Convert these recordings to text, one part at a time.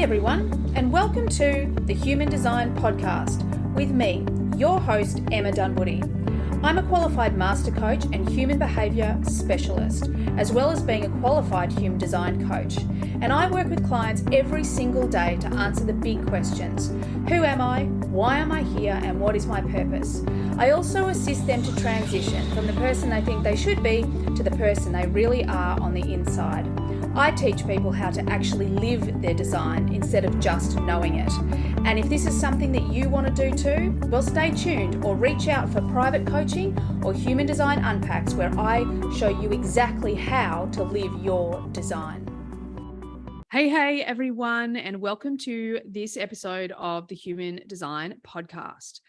Hey everyone, and welcome to the Human Design Podcast with me, your host, Emma Dunwoody. I'm a qualified master coach and human behaviour specialist, as well as being a qualified human design coach. And I work with clients every single day to answer the big questions. Who am I? Why am I here? And what is my purpose? I also assist them to transition from the person they think they should be to the person they really are on the inside. I teach people how to actually live their design instead of just knowing it. And if this is something that you want to do too, well, stay tuned or reach out for private coaching or Human Design Unpacks, where I show you exactly how to live your design. Hey everyone, and welcome to this episode of the Human Design Podcast.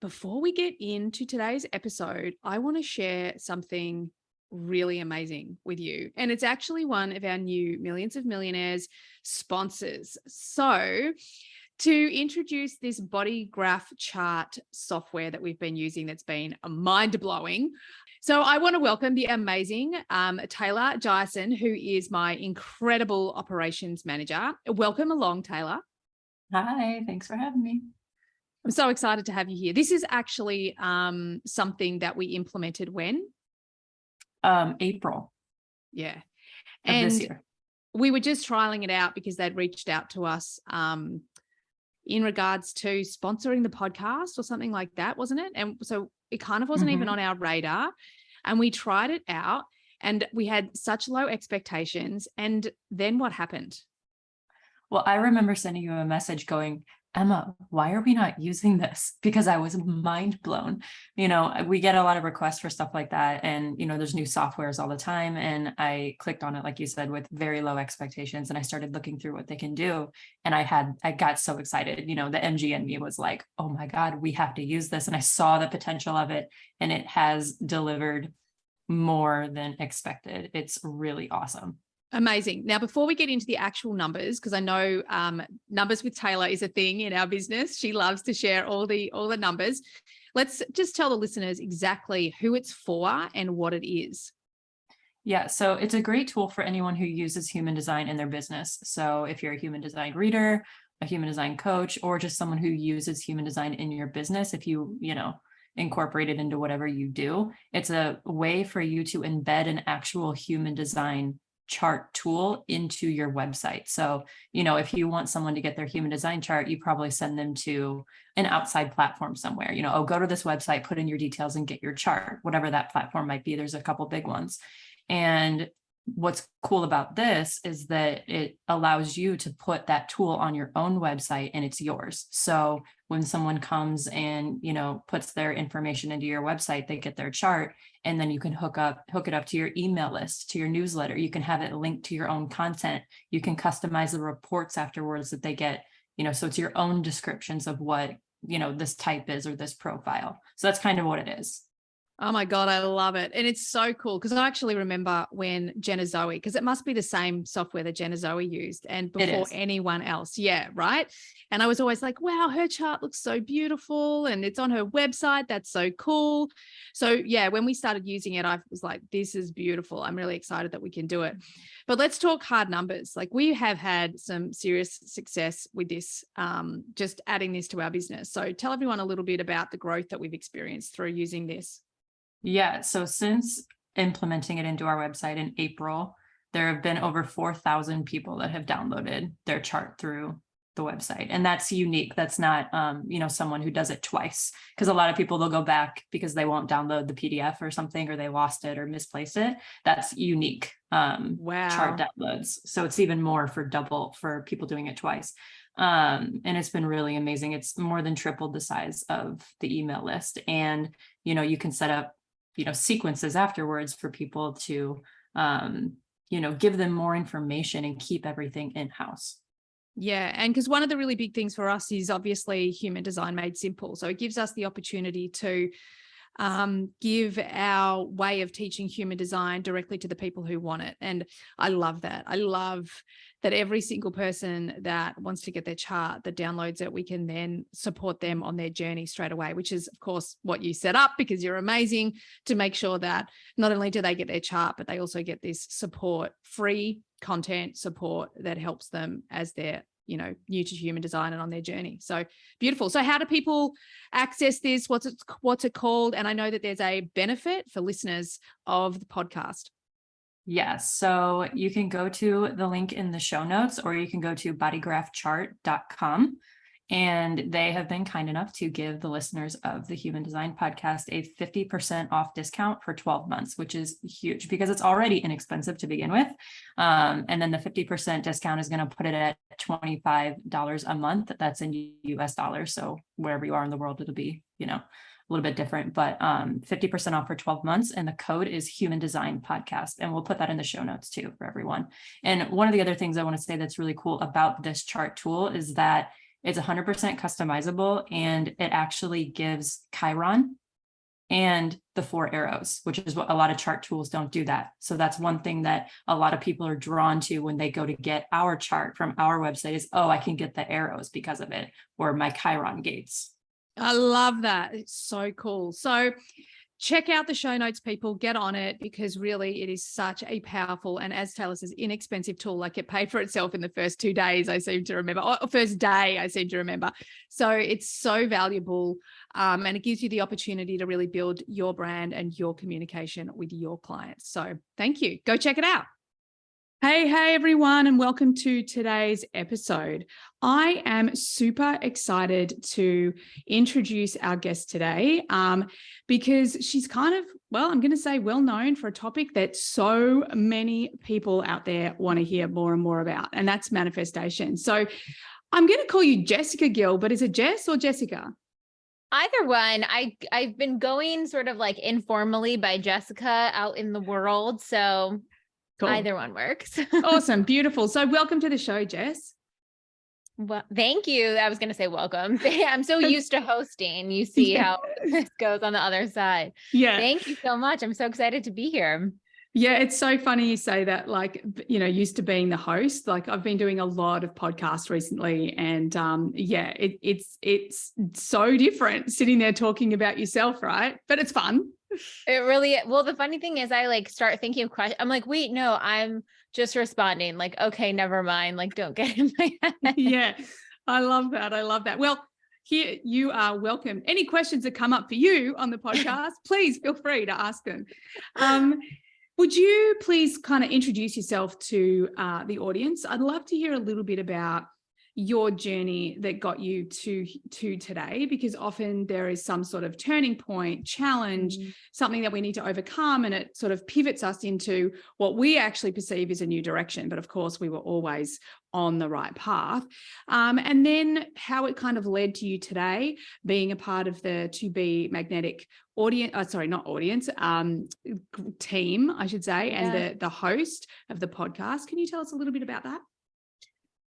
Before we get into today's episode, I want to share something really amazing with you. And it's actually one of our new Millions of Millionaires sponsors. So to introduce this body graph chart software that we've been using that's been mind-blowing. So I want to welcome the amazing Taylor Jyson, who is my incredible operations manager. Welcome along, Taylor. Hi, thanks for having me. I'm so excited to have you here. This is actually something that we implemented when? April. Yeah. And this year. We were just trialing it out because they'd reached out to us in regards to sponsoring the podcast or something like that, wasn't it? And so it kind of wasn't even on our radar, and we tried it out and we had such low expectations. And then what happened? Well, I remember sending you a message going, Emma, why are we not using this? Because I was mind blown. You know, we get a lot of requests for stuff like that. And, you know, there's new softwares all the time. And I clicked on it, like you said, with very low expectations. And I started looking through what they can do. And I got so excited. You know, the MG in me was like, oh my God, we have to use this. And I saw the potential of it. And it has delivered more than expected. It's really awesome. Amazing. Now, before we get into the actual numbers, because I know numbers with Taylor is a thing in our business. She loves to share all the numbers. Let's just tell the listeners exactly who it's for and what it is. Yeah, so it's a great tool for anyone who uses human design in their business. So if you're a human design reader, a human design coach, or just someone who uses human design in your business, if you incorporate it into whatever you do, it's a way for you to embed an actual human design chart tool into your website. So, you know, if you want someone to get their human design chart, you probably send them to an outside platform somewhere, go to this website, put in your details and get your chart, whatever that platform might be. There's a couple big ones. And what's cool about this is that it allows you to put that tool on your own website and it's yours. So when someone comes and, puts their information into your website, they get their chart, and then you can hook it up to your email list, to your newsletter. You can have it linked to your own content. You can customize the reports afterwards that they get, so it's your own descriptions of what, this type is or this profile. So that's kind of what it is. Oh my God, I love it. And it's so cool because I actually remember when Jenna Zoe, because it must be the same software that Jenna Zoe used and before anyone else. Yeah, right. And I was always like, wow, her chart looks so beautiful and it's on her website. That's so cool. So yeah, when we started using it, I was like, this is beautiful. I'm really excited that we can do it. But let's talk hard numbers. Like we have had some serious success with this, just adding this to our business. So tell everyone a little bit about the growth that we've experienced through using this. Yeah. So since implementing it into our website in April, there have been over 4,000 people that have downloaded their chart through the website. And that's unique. That's not, someone who does it twice, because a lot of people, they'll go back because they won't download the PDF or something, or they lost it or misplaced it. That's unique chart downloads. So it's even more for people doing it twice. And it's been really amazing. It's more than tripled the size of the email list. And, you can set up sequences afterwards for people to, give them more information and keep everything in-house. Yeah. And because one of the really big things for us is obviously human design made simple. So it gives us the opportunity to give our way of teaching human design directly to the people who want it. And I love that. I love that every single person that wants to get their chart, that downloads it, we can then support them on their journey straight away, which is of course what you set up, because you're amazing, to make sure that not only do they get their chart, but they also get this support, free content support that helps them as they're new to human design and on their journey. So beautiful. So how do people access this? What's it called? And I know that there's a benefit for listeners of the podcast. Yes. So you can go to the link in the show notes, or you can go to bodygraphchart.com. And they have been kind enough to give the listeners of the Human Design Podcast a 50% off discount for 12 months, which is huge because it's already inexpensive to begin with. And then the 50% discount is going to put it at $25 a month. That's in US dollars. So wherever you are in the world, it'll be, a little bit different, but 50% off for 12 months. And the code is Human Design Podcast. And we'll put that in the show notes too for everyone. And one of the other things I want to say that's really cool about this chart tool is that it's 100% customizable, and it actually gives Chiron and the 4 arrows, which is what a lot of chart tools don't do that. So that's one thing that a lot of people are drawn to when they go to get our chart from our website is, I can get the arrows because of it, or my Chiron gates. I love that. It's so cool. So check out the show notes, people. Get on it, because really it is such a powerful and, as Taylor says, inexpensive tool. Like, it paid for itself in the first 2 days, I seem to remember, or first day, I seem to remember. So it's so valuable, and it gives you the opportunity to really build your brand and your communication with your clients. So thank you. Go check it out. Hey, everyone, and welcome to today's episode. I am super excited to introduce our guest today because she's kind of, I'm going to say well-known for a topic that so many people out there want to hear more and more about, and that's manifestation. So I'm going to call you Jessica Gill, but is it Jess or Jessica? Either one. I've been going sort of like informally by Jessica out in the world, so cool. Either one works. Awesome. Beautiful. So welcome to the show, Jess. Well, thank you. I was going to say welcome. I'm so used to hosting. You see how this goes on the other side. Yeah. Thank you so much. I'm so excited to be here. Yeah, it's so funny you say that, like, used to being the host. Like, I've been doing a lot of podcasts recently, and it's so different sitting there talking about yourself, right? But it's fun. It really, well, the funny thing is I start thinking of questions. I'm like, wait, no, I'm just responding. Like, okay, never mind. Like, don't get in my head. Yeah, I love that. Well, here you are welcome. Any questions that come up for you on the podcast, please feel free to ask them. Would you please kind of introduce yourself to the audience? I'd love to hear a little bit about your journey that got you to today, because often there is some sort of turning point, challenge, something that we need to overcome, and it sort of pivots us into what we actually perceive as a new direction. But of course, we were always on the right path. And then how it kind of led to you today being a part of the To Be Magnetic team, I should say, and the host of the podcast. Can you tell us a little bit about that?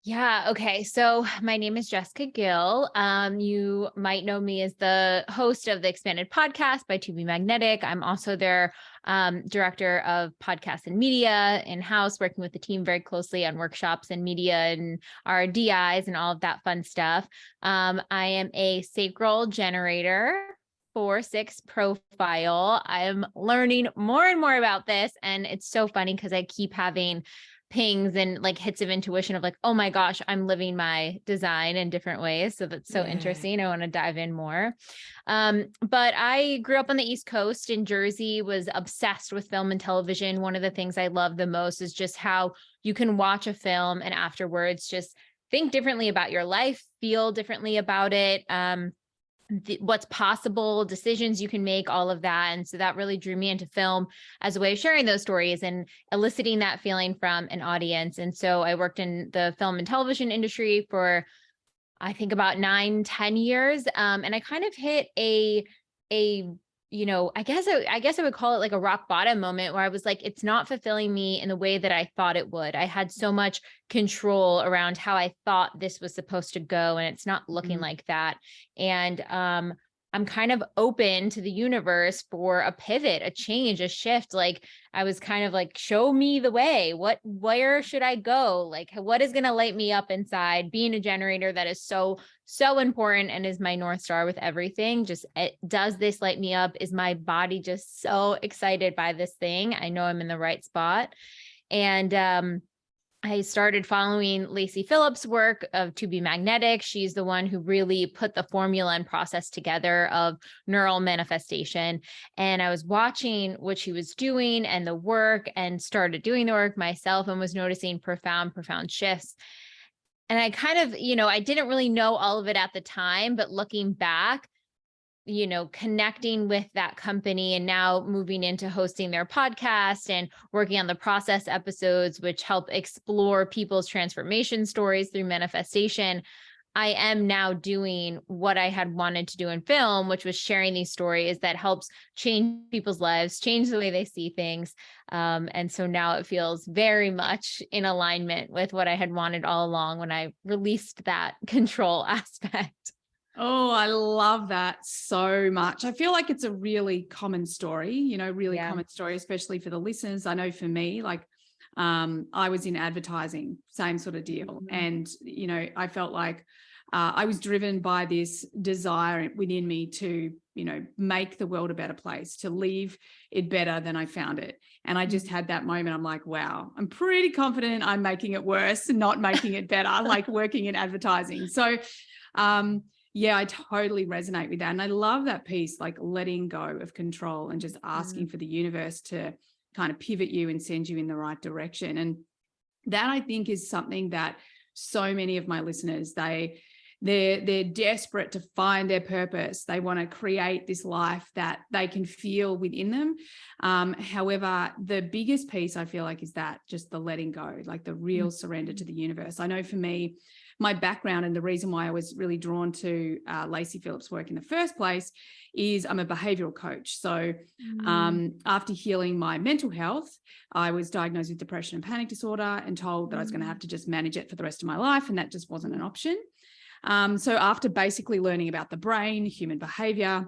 Yeah. Okay. So my name is Jessica Gill. You might know me as the host of the Expanded Podcast by To Be Magnetic. I'm also their director of podcasts and media in-house, working with the team very closely on workshops and media and our DIs and all of that fun stuff. I am a sacral generator 4/6 profile. I'm learning more and more about this, and it's so funny because I keep having pings and like hits of intuition of like, oh my gosh, I'm living my design in different ways. So that's so interesting. I want to dive in more. But I grew up on the East Coast in Jersey, was obsessed with film and television. One of the things I love the most is just how you can watch a film and afterwards just think differently about your life, feel differently about it. What's possible, decisions you can make, all of that. And so that really drew me into film as a way of sharing those stories and eliciting that feeling from an audience. And so I worked in the film and television industry for, I think, about 9-10 years. And I kind of hit I guess I would call it like a rock bottom moment where I was like, it's not fulfilling me in the way that I thought it would. I had so much control around how I thought this was supposed to go, and it's not looking like that. And I'm kind of open to the universe for a pivot, a change, a shift. Like, I was kind of like, show me the way. Where should I go? Like, what is going to light me up inside? Being a generator, that is so important and is my North Star with everything. Just, does this light me up? Is my body just so excited by this thing? I know I'm in the right spot. And I started following Lacy Phillips' work of To Be Magnetic. She's the one who really put the formula and process together of neural manifestation. And I was watching what she was doing and the work, and started doing the work myself, and was noticing profound shifts. And I kind of, I didn't really know all of it at the time, but looking back, connecting with that company and now moving into hosting their podcast and working on the process episodes, which help explore people's transformation stories through manifestation, I am now doing what I had wanted to do in film, which was sharing these stories that helps change people's lives, change the way they see things. And so now it feels very much in alignment with what I had wanted all along when I released that control aspect. Oh, I love that so much. I feel like it's a really common story, common story, especially for the listeners. I know for me, I was in advertising, same sort of deal. And, I felt like I was driven by this desire within me to, make the world a better place, to leave it better than I found it. And I just had that moment. I'm like, wow, I'm pretty confident I'm making it worse, not making it better, like working in advertising. So, yeah, I totally resonate with that. And I love that piece, like letting go of control and just asking for the universe to kind of pivot you and send you in the right direction. And that, I think, is something that so many of my listeners, they're desperate to find their purpose. They want to create this life that they can feel within them. However, the biggest piece I feel like is that just the letting go, like the real surrender to the universe. I know for me, my background and the reason why I was really drawn to Lacy Phillips' work in the first place is I'm a behavioral coach. So after healing my mental health, I was diagnosed with depression and panic disorder and told that I was going to have to just manage it for the rest of my life. And that just wasn't an option. So after basically learning about the brain, human behavior,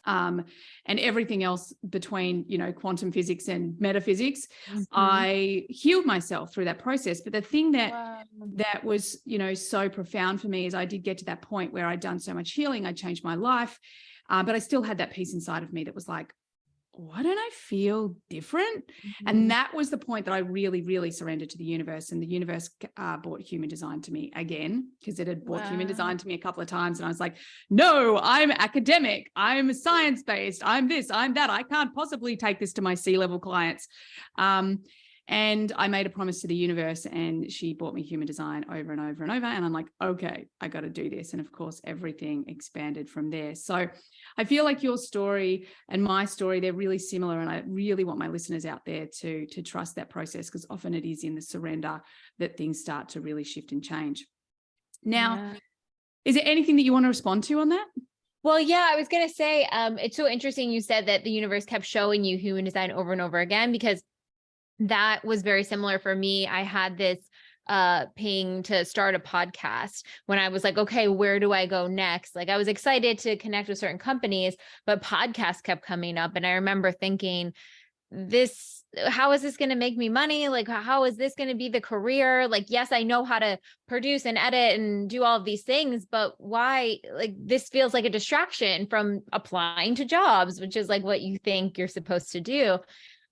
and everything else between, quantum physics and metaphysics, I healed myself through that process. But the thing that was, so profound for me is I did get to that point where I'd done so much healing, I changed my life, but I still had that piece inside of me that was like, why don't I feel different? And that was the point that I really, really surrendered to the universe. And the universe brought human design to me again, because it had brought human design to me a couple of times. And I was like, no, I'm academic. I'm science-based. I'm this, I'm that. I can't possibly take this to my C-level clients. And I made a promise to the universe, and she brought me human design over and over and over. And I'm like, okay, I got to do this. And of course, everything expanded from there. So I feel like your story and my story, they're really similar. And I really want my listeners out there to trust that process, because often it is in the surrender that things start to really shift and change. Now, is there anything that you want to respond to on that? Well, yeah, I was going to say, it's so interesting you said that the universe kept showing you human design over and over again, because that was very similar for me. I had this ping to start a podcast when I was like, okay, where do I go next? Like, I was excited to connect with certain companies, but podcasts kept coming up. And I remember thinking, how is this going to make me money? Like, how is this going to be the career? Like, yes, I know how to produce and edit and do all of these things, but why? Like, this feels like a distraction from applying to jobs, which is like what you think you're supposed to do.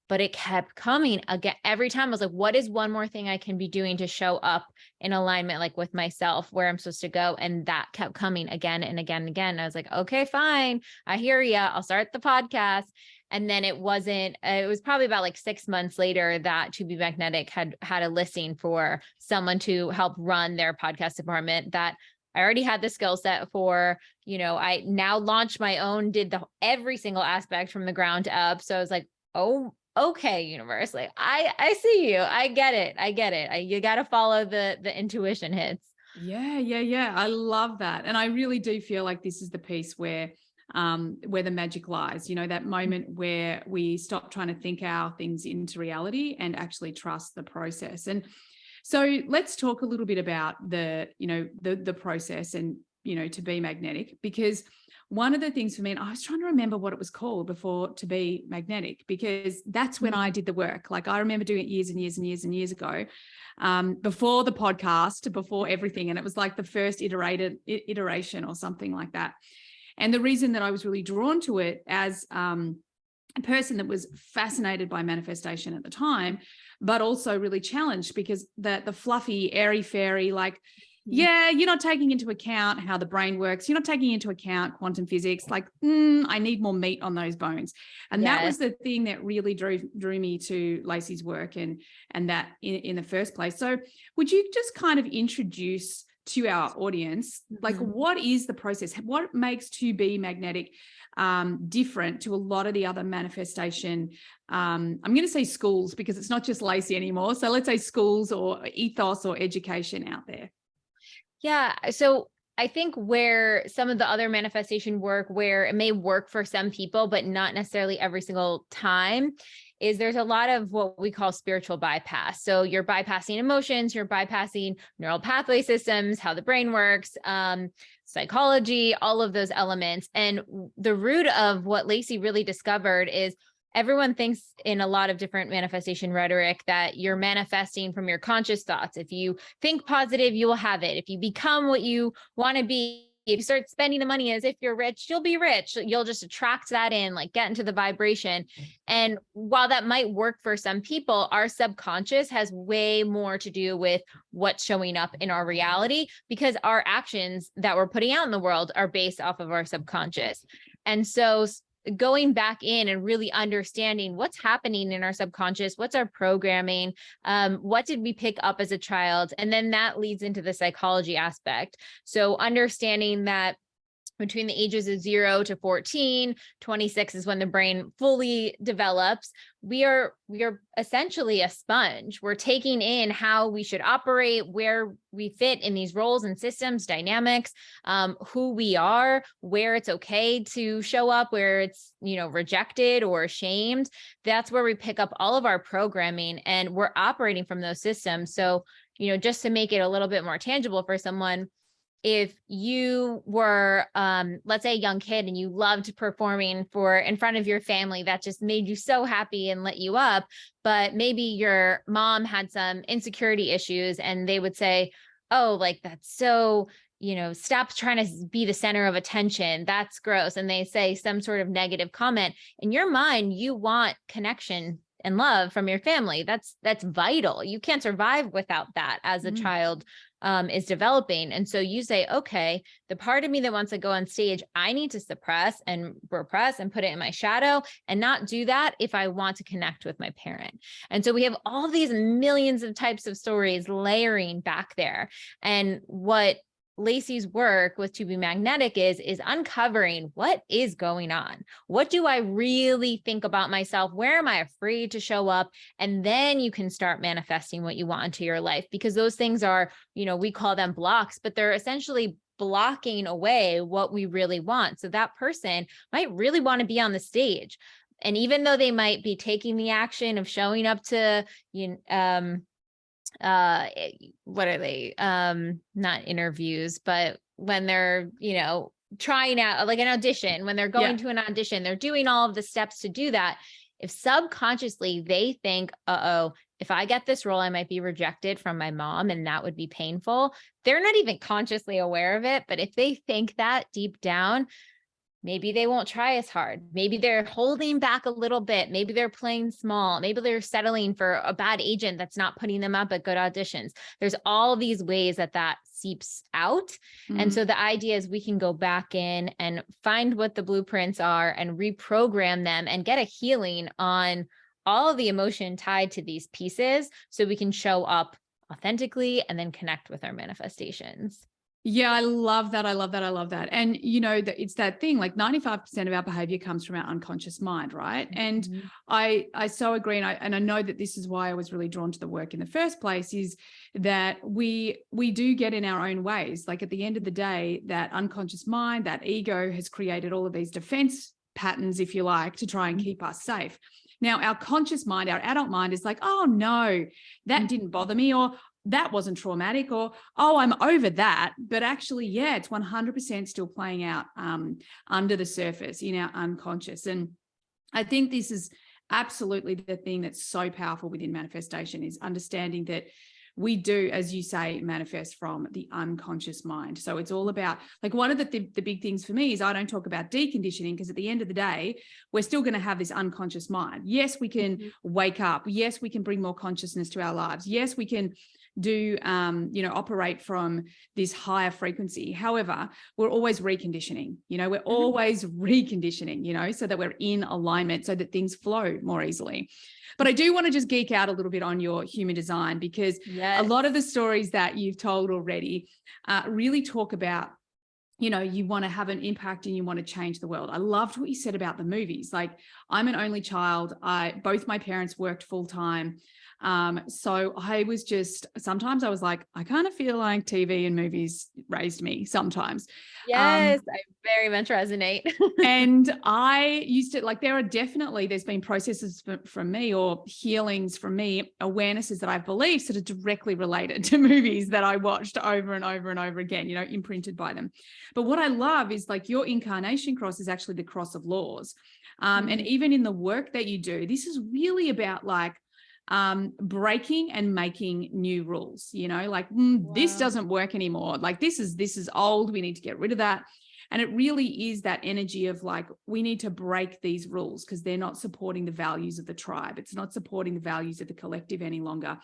But it kept coming again. Every time I was like, what is one more thing I can be doing to show up in alignment, like with myself, where I'm supposed to go? And that kept coming again and again and again. And I was like, okay, fine. I hear you. I'll start the podcast. And then it was probably about like 6 months later that To Be Magnetic had a listing for someone to help run their podcast department that I already had the skill set for. I now launched my own, did every single aspect from the ground up. So I was like, oh, okay, universe, like I see you. I get it. You got to follow the intuition hits. Yeah. I love that. And I really do feel like this is the piece where the magic lies, that moment where we stop trying to think our things into reality and actually trust the process. And so let's talk a little bit about the process and, To Be Magnetic, because one of the things for me, and I was trying to remember what it was called before To Be Magnetic, because that's when I did the work. Like, I remember doing it years and years and years and years ago, before the podcast, before everything. And it was like the first iteration or something like that. And the reason that I was really drawn to it as a person that was fascinated by manifestation at the time, but also really challenged because the fluffy, airy fairy, like, yeah, you're not taking into account how the brain works. You're not taking into account quantum physics. Like, I need more meat on those bones. And that was the thing that really drew me to Lacy's work and that in the first place. So would you just kind of introduce to our audience, like, what is the process? What makes 2B magnetic different to a lot of the other manifestation? I'm going to say schools because it's not just Lacy anymore. So let's say schools or ethos or education out there. Yeah. So I think where some of the other manifestation work, where it may work for some people, but not necessarily every single time, is there's a lot of what we call spiritual bypass. So you're bypassing emotions, you're bypassing neural pathway systems, how the brain works, psychology, all of those elements. And the root of what Lacy really discovered is everyone thinks in a lot of different manifestation rhetoric that you're manifesting from your conscious thoughts. If you think positive, you will have it. If you become what you want to be, if you start spending the money as if you're rich, you'll be rich. You'll just attract that in, like get into the vibration. And while that might work for some people, our subconscious has way more to do with what's showing up in our reality, because our actions that we're putting out in the world are based off of our subconscious. And so going back in and really understanding what's happening in our subconscious, what's our programming, what did we pick up as a child? And then that leads into the psychology aspect. So understanding that between the ages of 0 to 14, 26 is when the brain fully develops. We are essentially a sponge. We're taking in how we should operate, where we fit in these roles and systems, dynamics, who we are, where it's okay to show up, where it's, rejected or shamed. That's where we pick up all of our programming, and we're operating from those systems. So, just to make it a little bit more tangible for someone, if you were, let's say a young kid and you loved performing in front of your family, that just made you so happy and lit you up, but maybe your mom had some insecurity issues and they would say, oh, like that's so, stop trying to be the center of attention. That's gross. And they say some sort of negative comment. In your mind, you want connection and love from your family. That's vital. You can't survive without that as a child is developing. And so you say, okay, the part of me that wants to go on stage, I need to suppress and repress and put it in my shadow and not do that if I want to connect with my parent. And so we have all these millions of types of stories layering back there. And what Lacy's work with 2B Magnetic is uncovering what is going on. What do I really think about myself? Where am I afraid to show up? And then you can start manifesting what you want into your life, because those things are, we call them blocks, but they're essentially blocking away what we really want. So that person might really want to be on the stage. And even though they might be taking the action of showing up to, what are they, not interviews, but when they're, trying out like an audition, when they're going to an audition, they're doing all of the steps to do that. If subconsciously they think, if I get this role, I might be rejected from my mom and that would be painful. They're not even consciously aware of it. But if they think that deep down, maybe they won't try as hard. Maybe they're holding back a little bit. Maybe they're playing small. Maybe they're settling for a bad agent that's not putting them up at good auditions. There's all these ways that seeps out. And so the idea is we can go back in and find what the blueprints are and reprogram them and get a healing on all of the emotion tied to these pieces so we can show up authentically and then connect with our manifestations. Yeah, I love that. I love that. I love that. And, it's that thing, like 95% of our behavior comes from our unconscious mind, right? And I so agree. And I know that this is why I was really drawn to the work in the first place, is that we do get in our own ways. Like at the end of the day, that unconscious mind, that ego has created all of these defense patterns, if you like, to try and keep us safe. Now, our conscious mind, our adult mind is like, oh no, that didn't bother me, or that wasn't traumatic, or, oh, I'm over that. But actually, it's 100% still playing out under the surface in our unconscious. And I think this is absolutely the thing that's so powerful within manifestation, is understanding that we do, as you say, manifest from the unconscious mind. So it's all about, like, one of the big things for me is I don't talk about deconditioning, because at the end of the day, we're still going to have this unconscious mind. Yes, we can wake up. Yes, we can bring more consciousness to our lives. Yes, we can do, operate from this higher frequency. However, we're always reconditioning, we're always reconditioning, so that we're in alignment, so that things flow more easily. But I do want to just geek out a little bit on your human design, because a lot of the stories that you've told already really talk about, you want to have an impact and you want to change the world. I loved what you said about the movies. Like, I'm an only child. Both my parents worked full time. So I was sometimes I was like, I kind of feel like TV and movies raised me sometimes. Yes, I very much resonate. And I used to, like, there's been processes from me, or healings from me, awarenesses that I've believed that are directly related to movies that I watched over and over and over again, imprinted by them. But what I love is, like, your incarnation cross is actually the cross of laws. And even in the work that you do, this is really about, like, breaking and making new rules, this doesn't work anymore. Like, this is old. We need to get rid of that. And it really is that energy of, like, we need to break these rules because they're not supporting the values of the tribe. It's not supporting the values of the collective any longer.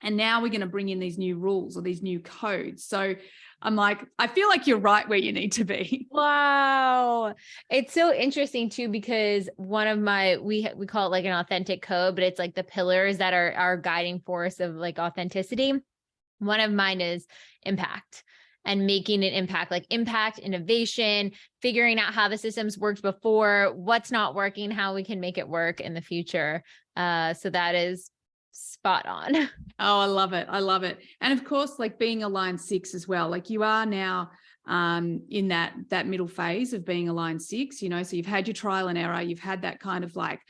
And now we're going to bring in these new rules or these new codes. So I'm like, I feel like you're right where you need to be. Wow. It's so interesting too, because one of we call it like an authentic code, but it's like the pillars that are our guiding force of, like, authenticity. One of mine is impact, and making an impact, like impact, innovation, figuring out how the systems worked before, what's not working, how we can make it work in the future. So that is spot on. Oh, I love it. I love it. And of course, like, being a line 6 as well, like, you are now in that middle phase of being a line 6, so you've had your trial and error, you've had that kind of, like,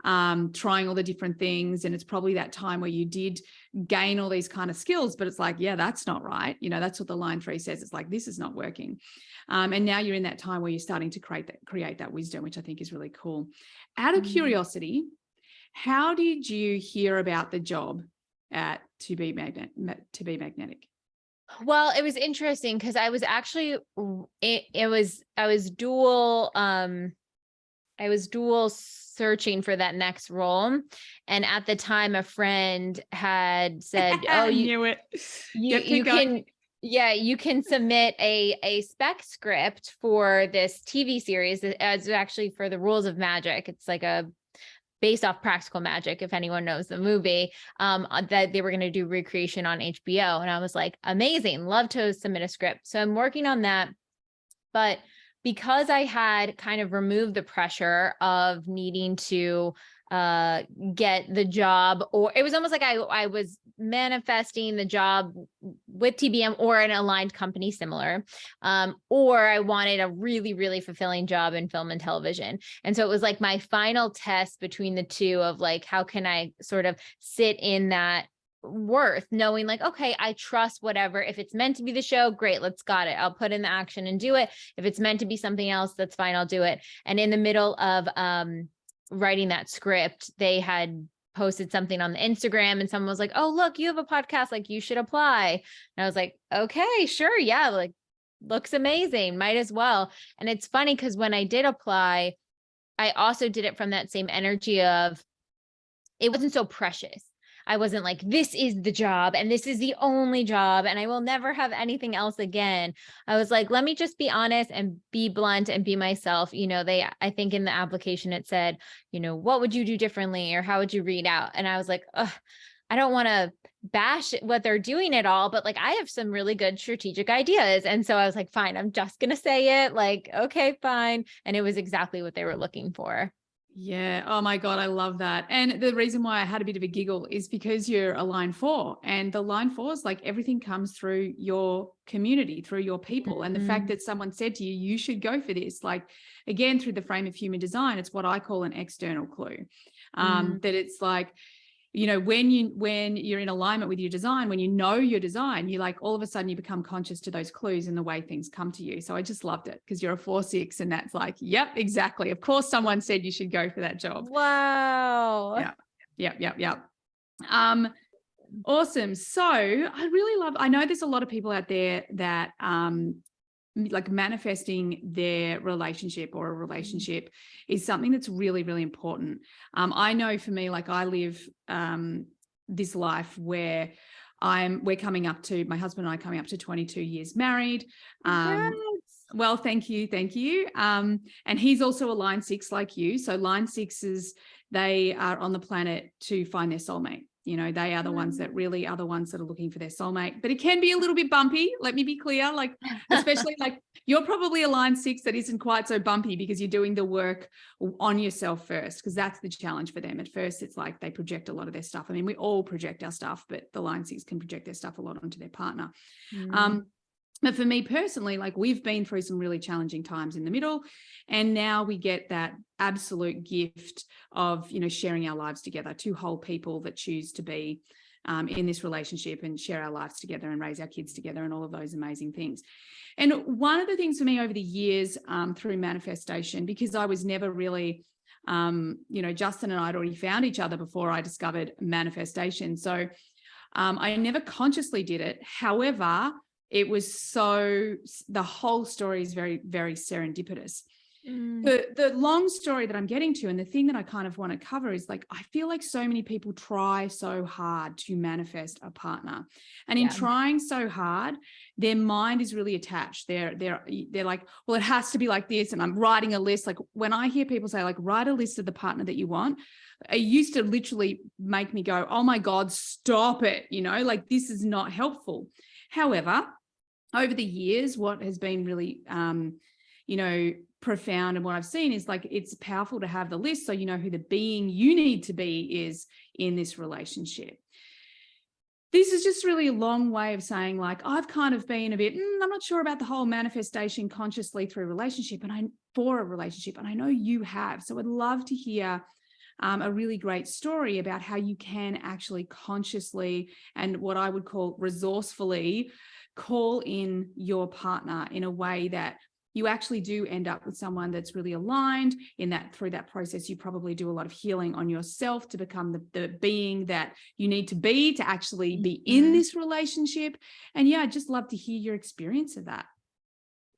trying all the different things. And it's probably that time where you did gain all these kind of skills, but it's like, yeah, that's not right. That's what the line 3 says. It's like, this is not working. And now you're in that time where you're starting to create that wisdom, which I think is really cool. Out of curiosity, how did you hear about the job at To Be Magnetic? Well, it was interesting because I was actually, I was dual searching for that next role. And at the time, a friend had said, oh, knew it. You can submit a spec script for this TV series. It's actually for the Rules of Magic. It's like based off Practical Magic, if anyone knows the movie, that they were going to do recreation on HBO. And I was like, amazing, love to submit a script. So I'm working on that. But because I had kind of removed the pressure of needing to get the job, or it was almost like I was manifesting the job with TBM or an aligned company similar, or I wanted a really, really fulfilling job in film and television. And so it was like my final test between the two of, like, how can I sort of sit in that worth, knowing, like, okay, I trust whatever. If it's meant to be the show, great, let's got it. I'll put in the action and do it. If it's meant to be something else, that's fine, I'll do it. And in the middle of writing that script, they had posted something on the Instagram, and someone was like, oh, look, you have a podcast, like, you should apply. And I was like, okay, sure. Yeah. Like, looks amazing. Might as well. And it's funny because when I did apply, I also did it from that same energy of, it wasn't so precious. I wasn't like, this is the job and this is the only job and I will never have anything else again. I was like, let me just be honest and be blunt and be myself. I think in the application it said, what would you do differently, or how would you read out? And I was like, I don't want to bash what they're doing at all, but, like, I have some really good strategic ideas. And so I was like, fine, I'm just going to say it, like, okay, fine. And it was exactly what they were looking for. Yeah. Oh my God. I love that. And the reason why I had a bit of a giggle is because you're a line 4, and the line 4s, like, everything comes through your community, through your people. And the fact that someone said to you, you should go for this, like, again, through the frame of human design, it's what I call an external clue. That it's like, when you're in alignment with your design, when you know your design, you, like, all of a sudden you become conscious to those clues and the way things come to you. So I just loved it because you're a 4/6, and that's like, yep, exactly. Of course, someone said you should go for that job. Wow. Yeah. Awesome. So I know there's a lot of people out there that like manifesting their relationship or a relationship is something that's really, really important. I know for me, like I live this life where my husband and I coming up to 22 years married. Well, thank you. And he's also a line 6 like you. So line 6s, they are on the planet to find their soulmate. You know, they are the ones that really are the ones that are looking for their soulmate, but it can be a little bit bumpy. Let me be clear, like, especially like you're probably a line 6 that isn't quite so bumpy because you're doing the work on yourself first, because that's the challenge for them. At first, it's like they project a lot of their stuff. I mean, we all project our stuff, but the line 6 can project their stuff a lot onto their partner. But for me personally, like we've been through some really challenging times in the middle, and now we get that absolute gift of, you know, sharing our lives together, 2 whole people that choose to be in this relationship and share our lives together and raise our kids together and all of those amazing things. And one of the things for me over the years through manifestation, because I was never really, you know, Justin and I had already found each other before I discovered manifestation. So I never consciously did it. However, it was the whole story is very, very serendipitous. The long story that I'm getting to, and the thing that I kind of want to cover is like, I feel like so many people try so hard to manifest a partner, and in trying so hard, their mind is really attached. They're like, well, it has to be like this. And I'm writing a list. Like when I hear people say like, write a list of the partner that you want, it used to literally make me go, oh my God, stop it. You know, like this is not helpful. However, over the years, what has been really, you know, profound and what I've seen is like, it's powerful to have the list so you know who the being you need to be is in this relationship. This is just really a long way of saying like, I've kind of been a bit, I'm not sure about the whole manifestation consciously through relationship for a relationship. And I know you have. So I'd love to hear a really great story about how you can actually consciously and what I would call resourcefully call in your partner in a way that you actually do end up with someone that's really aligned. In that, through that process, you probably do a lot of healing on yourself to become the being that you need to be to actually be in this relationship. And yeah, I'd just love to hear your experience of that.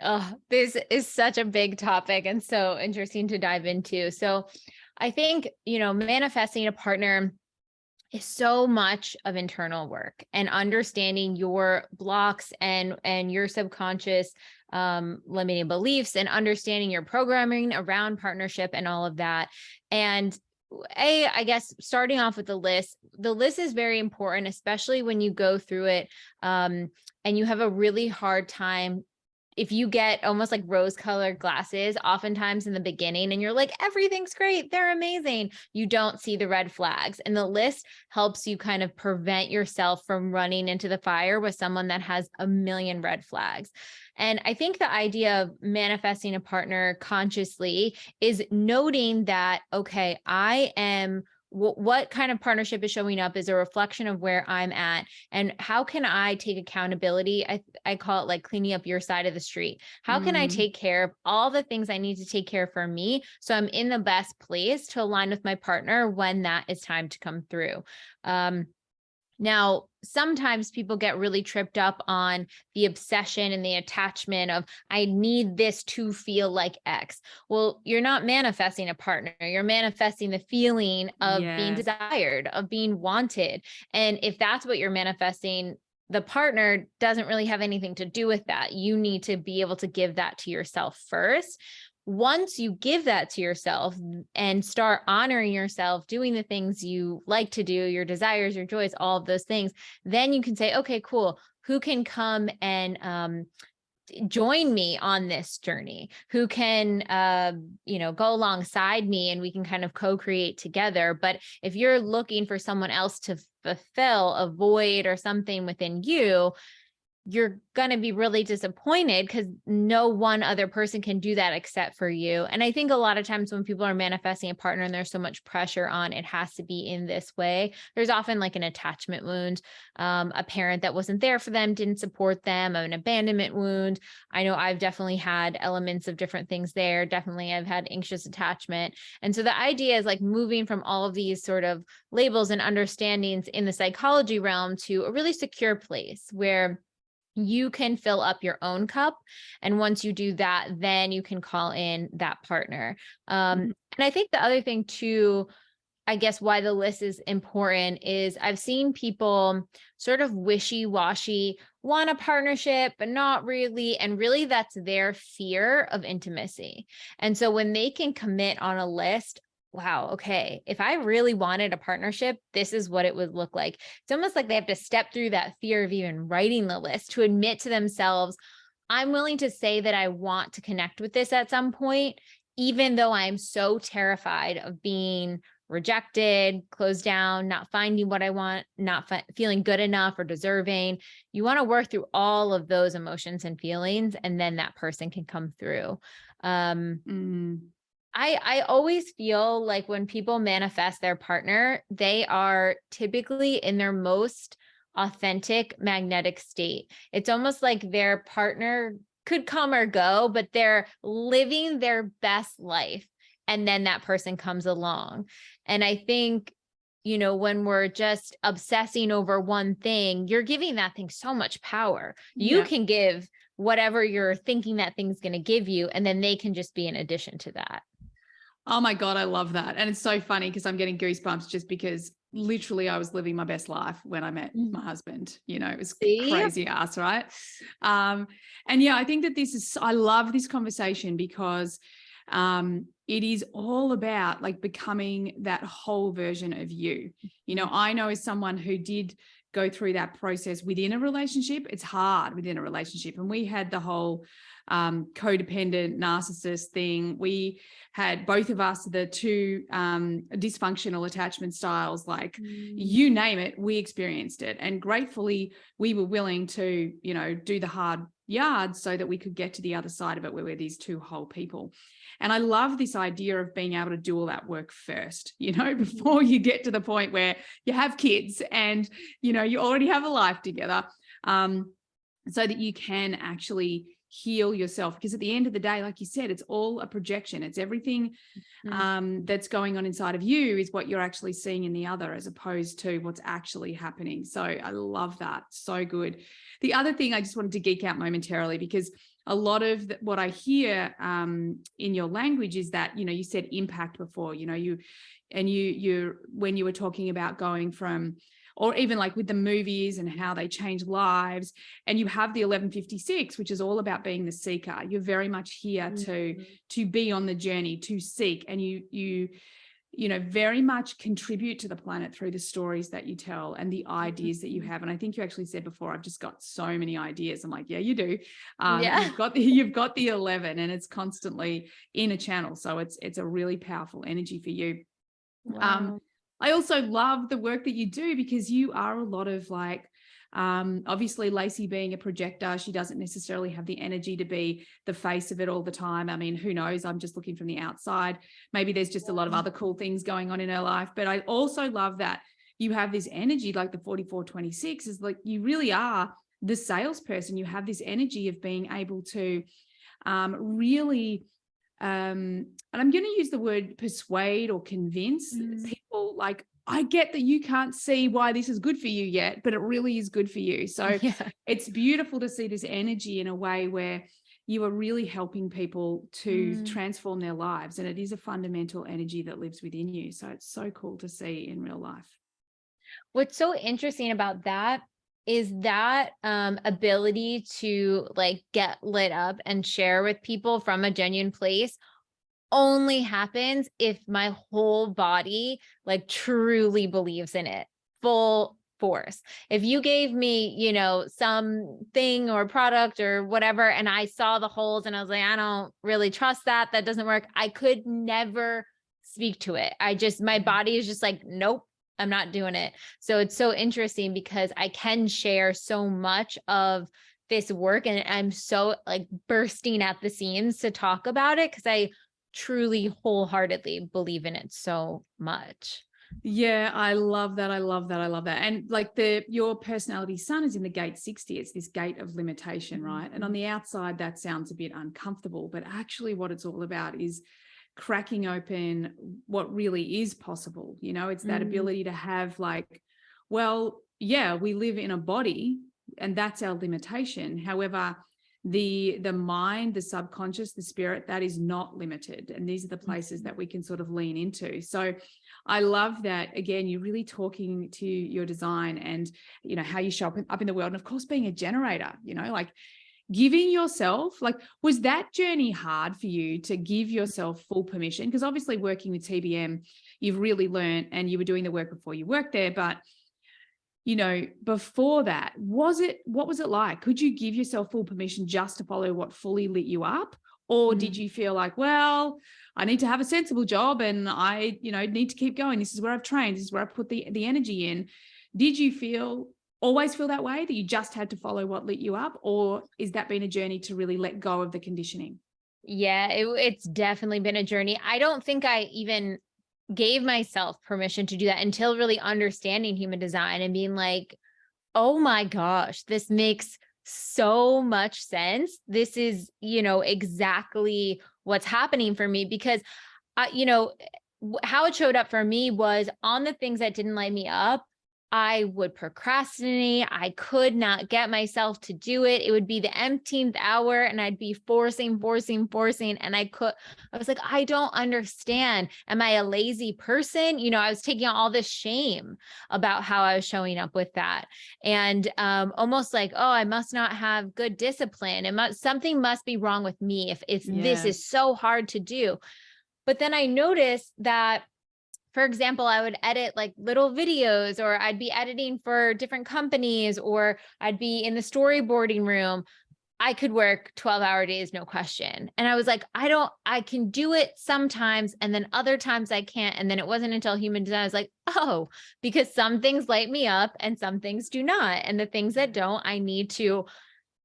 Oh, this is such a big topic and so interesting to dive into. So I think, you know, manifesting a partner is so much of internal work and understanding your blocks and your subconscious limiting beliefs and understanding your programming around partnership and all of that. And I guess starting off with the list is very important, especially when you go through it and you have a really hard time. If you get almost like rose-colored glasses, oftentimes in the beginning, and you're like, everything's great, they're amazing, you don't see the red flags. And the list helps you kind of prevent yourself from running into the fire with someone that has a million red flags. And I think the idea of manifesting a partner consciously is noting that, okay, I am what kind of partnership is showing up is a reflection of where I'm at, and how can I take accountability? I call it like cleaning up your side of the street. How can I take care of all the things I need to take care of for me, so I'm in the best place to align with my partner when that is time to come through? Now, sometimes people get really tripped up on the obsession and the attachment of, I need this to feel like X. Well, you're not manifesting a partner. You're manifesting the feeling of being desired, of being wanted. And if that's what you're manifesting, the partner doesn't really have anything to do with that. You need to be able to give that to yourself first. Once you give that to yourself and start honoring yourself, doing the things you like to do, your desires, your joys, all of those things, then you can say, okay, cool. Who can come and join me on this journey? Who can, go alongside me, and we can kind of co-create together. But if you're looking for someone else to fulfill a void or something within you, you're going to be really disappointed because no one other person can do that except for you. And I think a lot of times when people are manifesting a partner and there's so much pressure on it has to be in this way, there's often like an attachment wound, a parent that wasn't there for them, didn't support them, an abandonment wound. I know I've definitely had elements of different things there. Definitely I've had anxious attachment. And so the idea is like moving from all of these sort of labels and understandings in the psychology realm to a really secure place where you can fill up your own cup. And once you do that, then you can call in that partner. And I think the other thing too, I guess why the list is important is I've seen people sort of wishy-washy, want a partnership, but not really. And really that's their fear of intimacy. And so when they can commit on a list, wow, okay, if I really wanted a partnership, this is what it would look like. It's almost like they have to step through that fear of even writing the list to admit to themselves, I'm willing to say that I want to connect with this at some point, even though I'm so terrified of being rejected, closed down, not finding what I want, not feeling good enough or deserving. You want to work through all of those emotions and feelings, and then that person can come through. I always feel like when people manifest their partner, they are typically in their most authentic magnetic state. It's almost like their partner could come or go, but they're living their best life. And then that person comes along. And I think, you know, when we're just obsessing over one thing, you're giving that thing so much power. You can give whatever you're thinking that thing's going to give you, and then they can just be in addition to that. Oh my God, I love that. And it's so funny because I'm getting goosebumps just because literally I was living my best life when I met my husband. You know, it was crazy ass, right? And yeah, I think that I love this conversation because it is all about like becoming that whole version of you. You know, I know as someone who did go through that process within a relationship, it's hard within a relationship. And we had the whole codependent narcissist thing. We had both of us, the two dysfunctional attachment styles, like you name it, we experienced it. And gratefully, we were willing to, you know, do the hard yards so that we could get to the other side of it where we're these two whole people. And I love this idea of being able to do all that work first, you know, before you get to the point where you have kids and, you know, you already have a life together, so that you can actually heal yourself. Because at the end of the day, like you said, it's all a projection. It's everything that's going on inside of you is what you're actually seeing in the other, as opposed to what's actually happening. So I love that. So good. The other thing I just wanted to geek out momentarily, because a lot of what I hear in your language is that, you know, you said impact before, you know, you when you were talking about going from, or even like with the movies and how they change lives, and you have the 1156, which is all about being the seeker. You're very much here to be on the journey, to seek, and you know, very much contribute to the planet through the stories that you tell and the ideas that you have. And I think you actually said before, I've just got so many ideas. I'm like, yeah, you do. You've got the 11, and it's constantly in a channel. So it's a really powerful energy for you. Wow. I also love the work that you do, because you are a lot of like, obviously Lacy being a projector, she doesn't necessarily have the energy to be the face of it all the time. I mean, who knows? I'm just looking from the outside. Maybe there's just a lot of other cool things going on in her life. But I also love that you have this energy, like the 4426 is like, you really are the salesperson. You have this energy of being able to really, and I'm going to use the word persuade or convince people. Like, I get that you can't see why this is good for you yet, but it really is good for you. So it's beautiful to see this energy in a way where you are really helping people to transform their lives. And it is a fundamental energy that lives within you. So it's so cool to see in real life. What's so interesting about that is that ability to like get lit up and share with people from a genuine place only happens if my whole body like truly believes in it full force. If you gave me, you know, something or product or whatever, and I saw the holes and I was like, I don't really trust that doesn't work, I could never speak to it. My body is just like, nope, I'm not doing it. So it's so interesting because I can share so much of this work. And I'm so like bursting at the seams to talk about it because I truly wholeheartedly believe in it so much. Yeah, I love that. I love that. I love that. And like your personality sun is in the gate 60. It's this gate of limitation, right? And on the outside, that sounds a bit uncomfortable, but actually what it's all about is cracking open what really is possible. You know, it's that ability to have like, well, yeah, we live in a body and that's our limitation. However, the mind, the subconscious, the spirit, that is not limited. And these are the places that we can sort of lean into. So I love that, again, you're really talking to your design and, you know, how you show up in the world. And of course, being a generator, you know, like giving yourself, like, was that journey hard for you to give yourself full permission? Because obviously working with TBM, you've really learned and you were doing the work before you worked there, but you know, before that, what was it like? Could you give yourself full permission just to follow what fully lit you up? Or did you feel like, well, I need to have a sensible job and I, you know, need to keep going. This is where I've trained. This is where I've put the energy in. Did you always feel that way, that you just had to follow what lit you up? Or is that been a journey to really let go of the conditioning? Yeah, it's definitely been a journey. I don't think I even gave myself permission to do that until really understanding human design and being like, oh my gosh, this makes so much sense. This is, you know, exactly what's happening for me because, you know, how it showed up for me was on the things that didn't light me up. I would procrastinate. I could not get myself to do it. It would be the empteenth hour and I'd be forcing. And I was like, I don't understand. Am I a lazy person? You know, I was taking on all this shame about how I was showing up with that. And almost like, oh, I must not have good discipline. Something must be wrong with me if this is so hard to do. But then I noticed that, for example, I would edit like little videos, or I'd be editing for different companies, or I'd be in the storyboarding room. I could work 12-hour days, no question. And I was like, I can do it sometimes. And then other times I can't. And then it wasn't until human design, I was like, oh, because some things light me up and some things do not. And the things that don't, I need to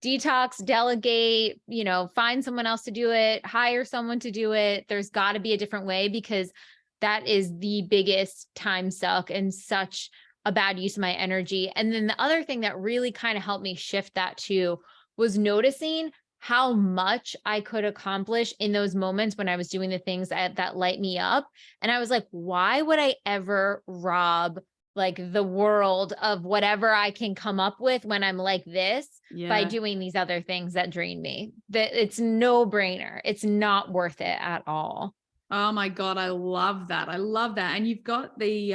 detox, delegate, you know, find someone else to do it, hire someone to do it. There's got to be a different way, because that is the biggest time suck and such a bad use of my energy. And then the other thing that really kind of helped me shift that too was noticing how much I could accomplish in those moments when I was doing the things that light me up. And I was like, why would I ever rob like the world of whatever I can come up with when I'm like this by doing these other things that drain me? That it's no brainer. It's not worth it at all. Oh my God, I love that. I love that. And you've got the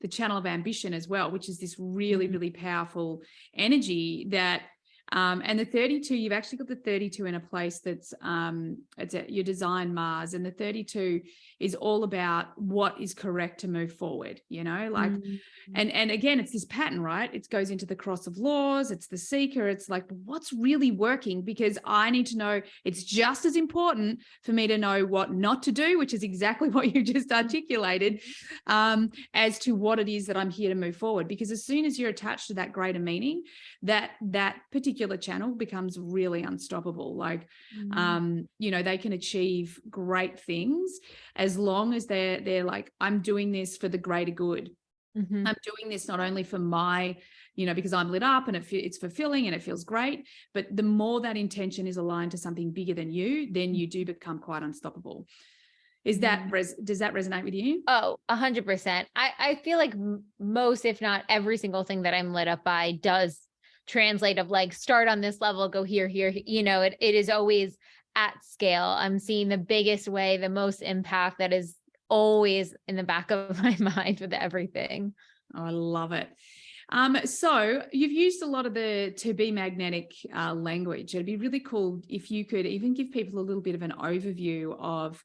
channel of ambition as well, which is this really, really powerful energy that, and the 32, you've actually got the 32 in a place that's, it's at your design Mars, and the 32 is all about what is correct to move forward, you know, like, and again, it's this pattern, right? It goes into the cross of laws. It's the seeker. It's like, what's really working? Because I need to know, it's just as important for me to know what not to do, which is exactly what you just articulated, as to what it is that I'm here to move forward. Because as soon as you're attached to that greater meaning, that particular channel becomes really unstoppable. Like, you know, they can achieve great things as long as they're like, I'm doing this for the greater good. I'm doing this not only for my, you know, because I'm lit up and it's fulfilling and it feels great, but the more that intention is aligned to something bigger than you, then you do become quite unstoppable. Does that resonate with you? Oh, 100%. I feel like most, if not every single thing that I'm lit up by does translate of like, start on this level, go here, you know, it is always at scale. I'm seeing the biggest way, the most impact. That is always in the back of my mind with everything. Oh, I love it. So you've used a lot of the to be magnetic language. It'd be really cool if you could even give people a little bit of an overview of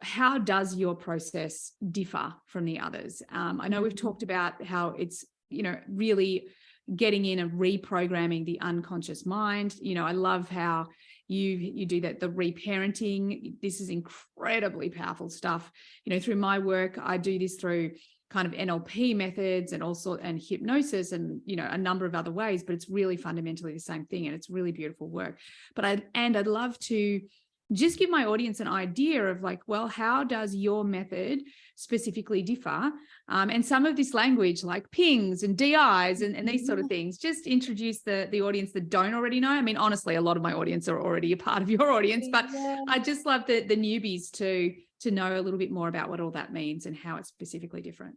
how does your process differ from the others? I know we've talked about how it's, you know, really getting in and reprogramming the unconscious mind. You know, I love how you do that, the reparenting. This is incredibly powerful stuff. You know, through my work, I do this through kind of NLP methods and also and hypnosis and, you know, a number of other ways, but it's really fundamentally the same thing, and it's really beautiful work. But I'd love to just give my audience an idea of like, well, how does your method specifically differ? And some of this language like pings and DIs and these sort of things, just introduce the audience that don't already know. I mean, honestly, a lot of my audience are already a part of your audience, but I just love the newbies to know a little bit more about what all that means and how it's specifically different.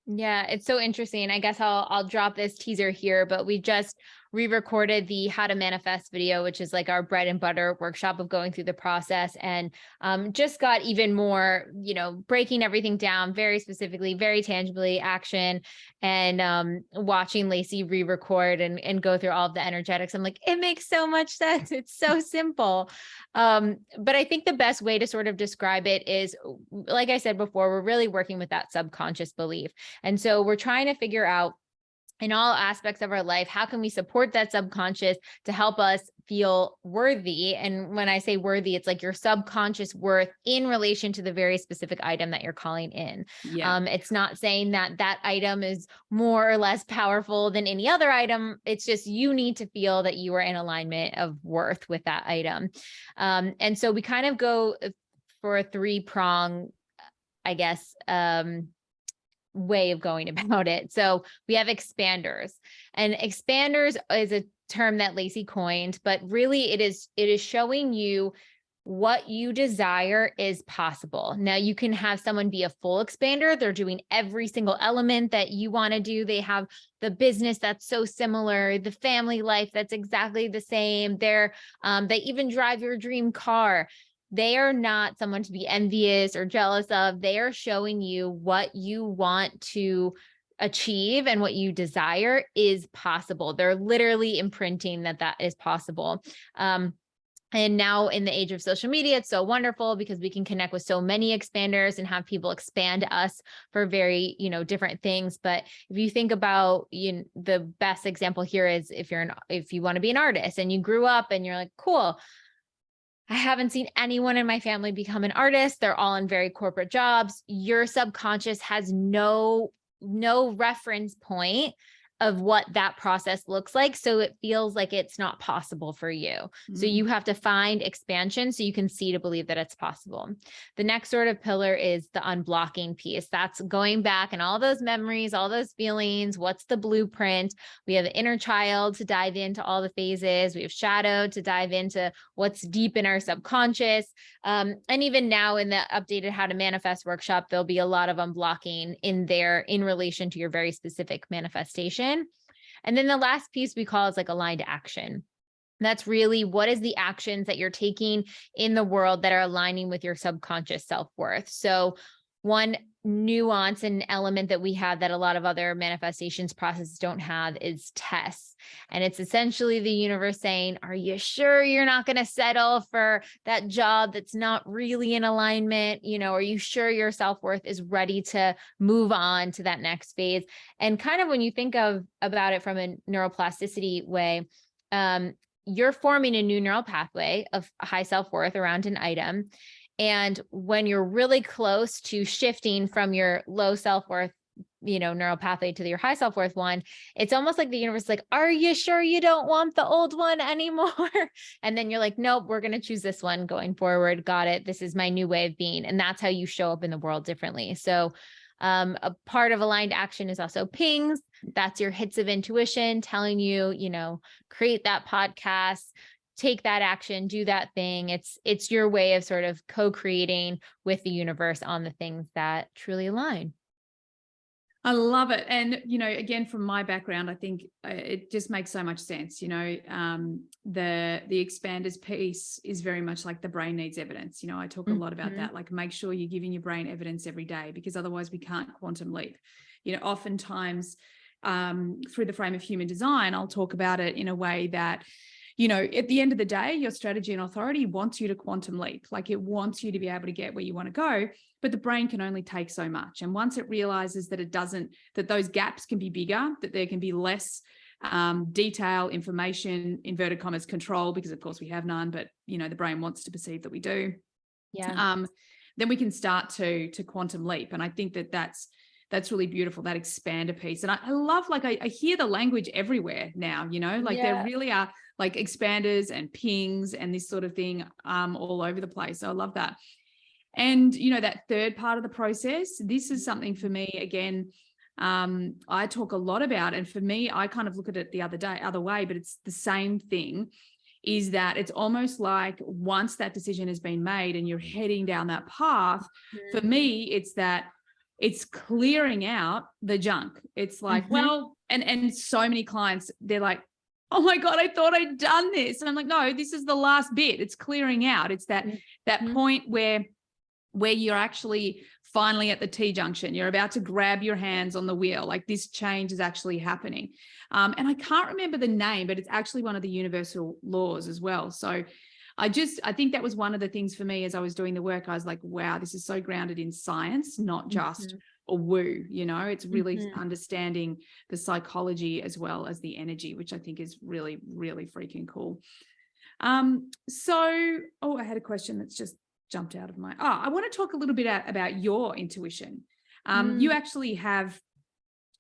Yeah, it's so interesting. I guess I'll drop this teaser here, but we just re-recorded the How to Manifest video, which is like our bread and butter workshop of going through the process, and just got even more, you know, breaking everything down very specifically, very tangibly, action, and watching Lacy re-record and go through all of the energetics. I'm like, it makes so much sense. It's so simple. But I think the best way to sort of describe it is, like I said before, we're really working with that subconscious belief. And so we're trying to figure out in all aspects of our life, how can we support that subconscious to help us feel worthy? And when I say worthy, it's like your subconscious worth in relation to the very specific item that you're calling in. Yeah. It's not saying that that item is more or less powerful than any other item. It's just you need to feel that you are in alignment of worth with that item. And so we kind of go for a three-prong, I guess, way of going about it. So we have expanders, and expanders is a term that Lacy coined, but really it is showing you what you desire is possible. Now you can have someone be a full expander. They're doing every single element that you want to do. They have the business that's so similar, the family life that's exactly the same. They even drive your dream car. They are not someone to be envious or jealous of. They are showing you what you want to achieve and what you desire is possible. They're literally imprinting that is possible. And now in the age of social media, it's so wonderful because we can connect with so many expanders and have people expand us for very, you know, different things. But if you think about, the best example here is if you want to be an artist and you grew up and you're like, cool, I haven't seen anyone in my family become an artist. They're all in very corporate jobs. Your subconscious has no reference point of what that process looks like. So it feels like it's not possible for you. Mm-hmm. So you have to find expansion so you can see to believe that it's possible. The next sort of pillar is the unblocking piece. That's going back and all those memories, all those feelings. What's the blueprint? We have inner child to dive into all the phases. We have shadow to dive into what's deep in our subconscious. And even now in the updated How to Manifest workshop, there'll be a lot of unblocking in there in relation to your very specific manifestation. And then the last piece we call is like aligned action. That's really what is the actions that you're taking in the world that are aligning with your subconscious self-worth. So one nuance and element that we have that a lot of other manifestations processes don't have is tests. And it's essentially the universe saying, are you sure you're not going to settle for that job that's not really in alignment? Are you sure your self-worth is ready to move on to that next phase? And kind of when you think about it from a neuroplasticity way, you're forming a new neural pathway of high self-worth around an item. And when you're really close to shifting from your low self-worth, neural pathway to your high self-worth one, it's almost like the universe is like, are you sure you don't want the old one anymore? And then you're like, nope, we're going to choose this one going forward. Got it. This is my new way of being. And that's how you show up in the world differently. So a part of aligned action is also pings. That's your hits of intuition telling you, create that podcast, take that action, do that thing. It's your way of sort of co-creating with the universe on the things that truly align. I love it. And, again, from my background, I think it just makes so much sense. The expanders piece is very much like the brain needs evidence. I talk a lot about that, like make sure you're giving your brain evidence every day, because otherwise we can't quantum leap. Oftentimes through the frame of human design, I'll talk about it in a way that, at the end of the day, your strategy and authority wants you to quantum leap. Like it wants you to be able to get where you want to go, but the brain can only take so much. And once it realizes that that those gaps can be bigger, that there can be less detail, information, inverted commas, control, because of course we have none, but the brain wants to perceive that we do. Yeah. Then we can start to quantum leap. And I think that's that's really beautiful, that expander piece. And I love, like, I hear the language everywhere now, you know, like there really are like expanders and pings and this sort of thing all over the place. So I love that. And, you know, that third part of the process, this is something for me, again, I talk a lot about. And for me, I kind of look at it the other way, but it's the same thing, is that it's almost like once that decision has been made and you're heading down that path, for me, it's that it's clearing out the junk. It's like, well, and so many clients, they're like, oh my God, I thought I'd done this. And I'm like, no, this is the last bit. It's clearing out. It's that point where you're actually finally at the T-junction. You're about to grab your hands on the wheel. Like, this change is actually happening. And I can't remember the name, but it's actually one of the universal laws as well. So I think that was one of the things for me as I was doing the work. I was like, wow, this is so grounded in science, not just a woo, you know, it's really understanding the psychology as well as the energy, which I think is really, really freaking cool. I had a question that's just jumped out of I want to talk a little bit about your intuition. You actually have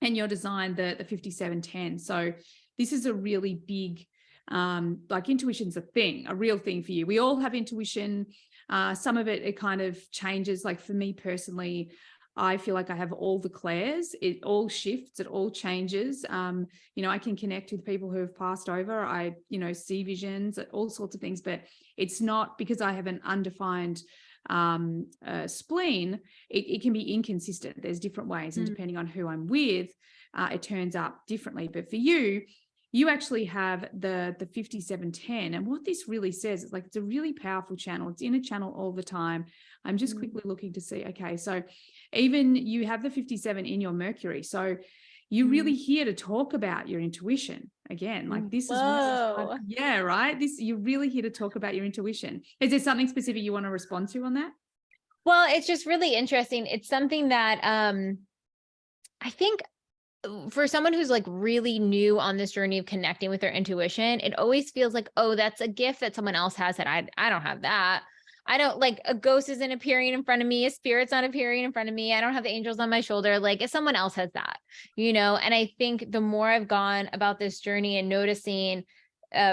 in your design the 5710. So this is a really big, like, intuition's a real thing for you. We all have intuition. Some of it kind of changes. Like, for me personally, I feel like I have all the clairs. It all shifts, it all changes. You know, I can connect with people who have passed over. I, you know, see visions, all sorts of things, but it's not because I have an undefined spleen. It can be inconsistent. There's different ways, and depending on who I'm with, it turns up differently. But for you, you actually have the 5710. And what this really says is, like, it's a really powerful channel. It's in a channel all the time. I'm just quickly looking to see. Okay, so even you have the 57 in your Mercury. So you're really here to talk about your intuition again. Like, this is really, right? You're really here to talk about your intuition. Is there something specific you want to respond to on that? Well, it's just really interesting. It's something that I think for someone who's like really new on this journey of connecting with their intuition, it always feels like, oh, that's a gift that someone else has that I don't have that. I don't, like, a ghost isn't appearing in front of me. A spirit's not appearing in front of me. I don't have the angels on my shoulder. Like, if someone else has that, you know? And I think the more I've gone about this journey and noticing,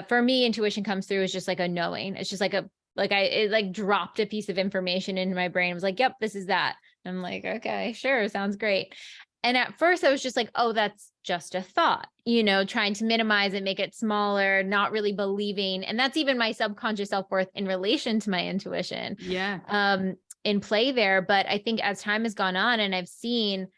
for me, intuition comes through as just like a knowing. It's just like it dropped a piece of information into my brain. It was like, yep, this is that. And I'm like, okay, sure. Sounds great. And at first I was just like, oh, that's just a thought, you know, trying to minimize it, make it smaller, not really believing. And that's even my subconscious self-worth in relation to my intuition. In play there. But I think as time has gone on and I've seen,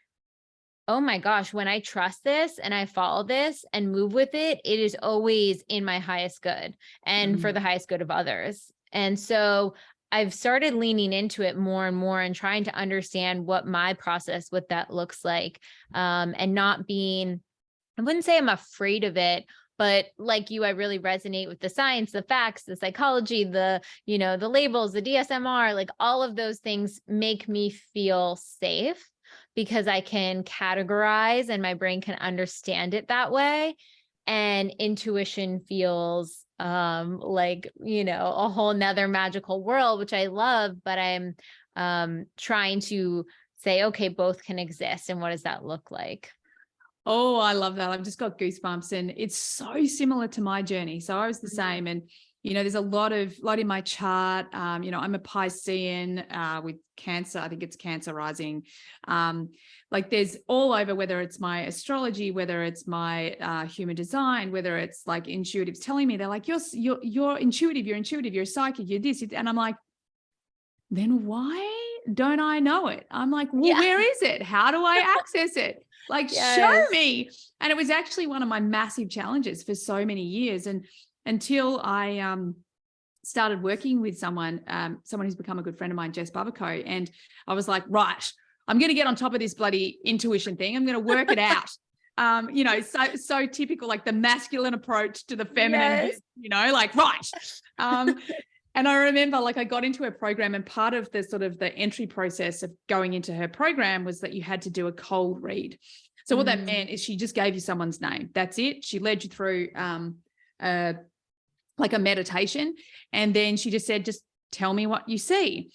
oh my gosh, when I trust this and I follow this and move with it, it is always in my highest good and for the highest good of others. And so I've started leaning into it more and more and trying to understand what my process, what that looks like, and not being, I wouldn't say I'm afraid of it, but like you, I really resonate with the science, the facts, the psychology, the, you know, the labels, the DSMR, like all of those things make me feel safe because I can categorize and my brain can understand it that way. And intuition feels like, you know, a whole nother magical world, which I love, but I'm trying to say, okay, both can exist. And what does that look like? Oh, I love that. I've just got goosebumps, and it's so similar to my journey. So I was the same. And, you know, there's a lot in my chart. You know, I'm a Piscean with Cancer. I think it's Cancer rising. Like, there's all over, whether it's my astrology, whether it's my human design, whether it's like intuitives telling me, they're like, you're intuitive, you're psychic, you're this. And I'm like, then why don't I know it? I'm like, well, where is it? How do I access it? Like, show me. And it was actually one of my massive challenges for so many years. And until I started working with someone who's become a good friend of mine, Jess Babaco. And I was like, right, I'm going to get on top of this bloody intuition thing. I'm going to work it out. You know, so typical, like the masculine approach to the feminine, you know, like, right. And I remember, like, I got into her program, and part of the sort of the entry process of going into her program was that you had to do a cold read. So what that meant is she just gave you someone's name. That's it. She led you through like a meditation. And then she just said, just tell me what you see.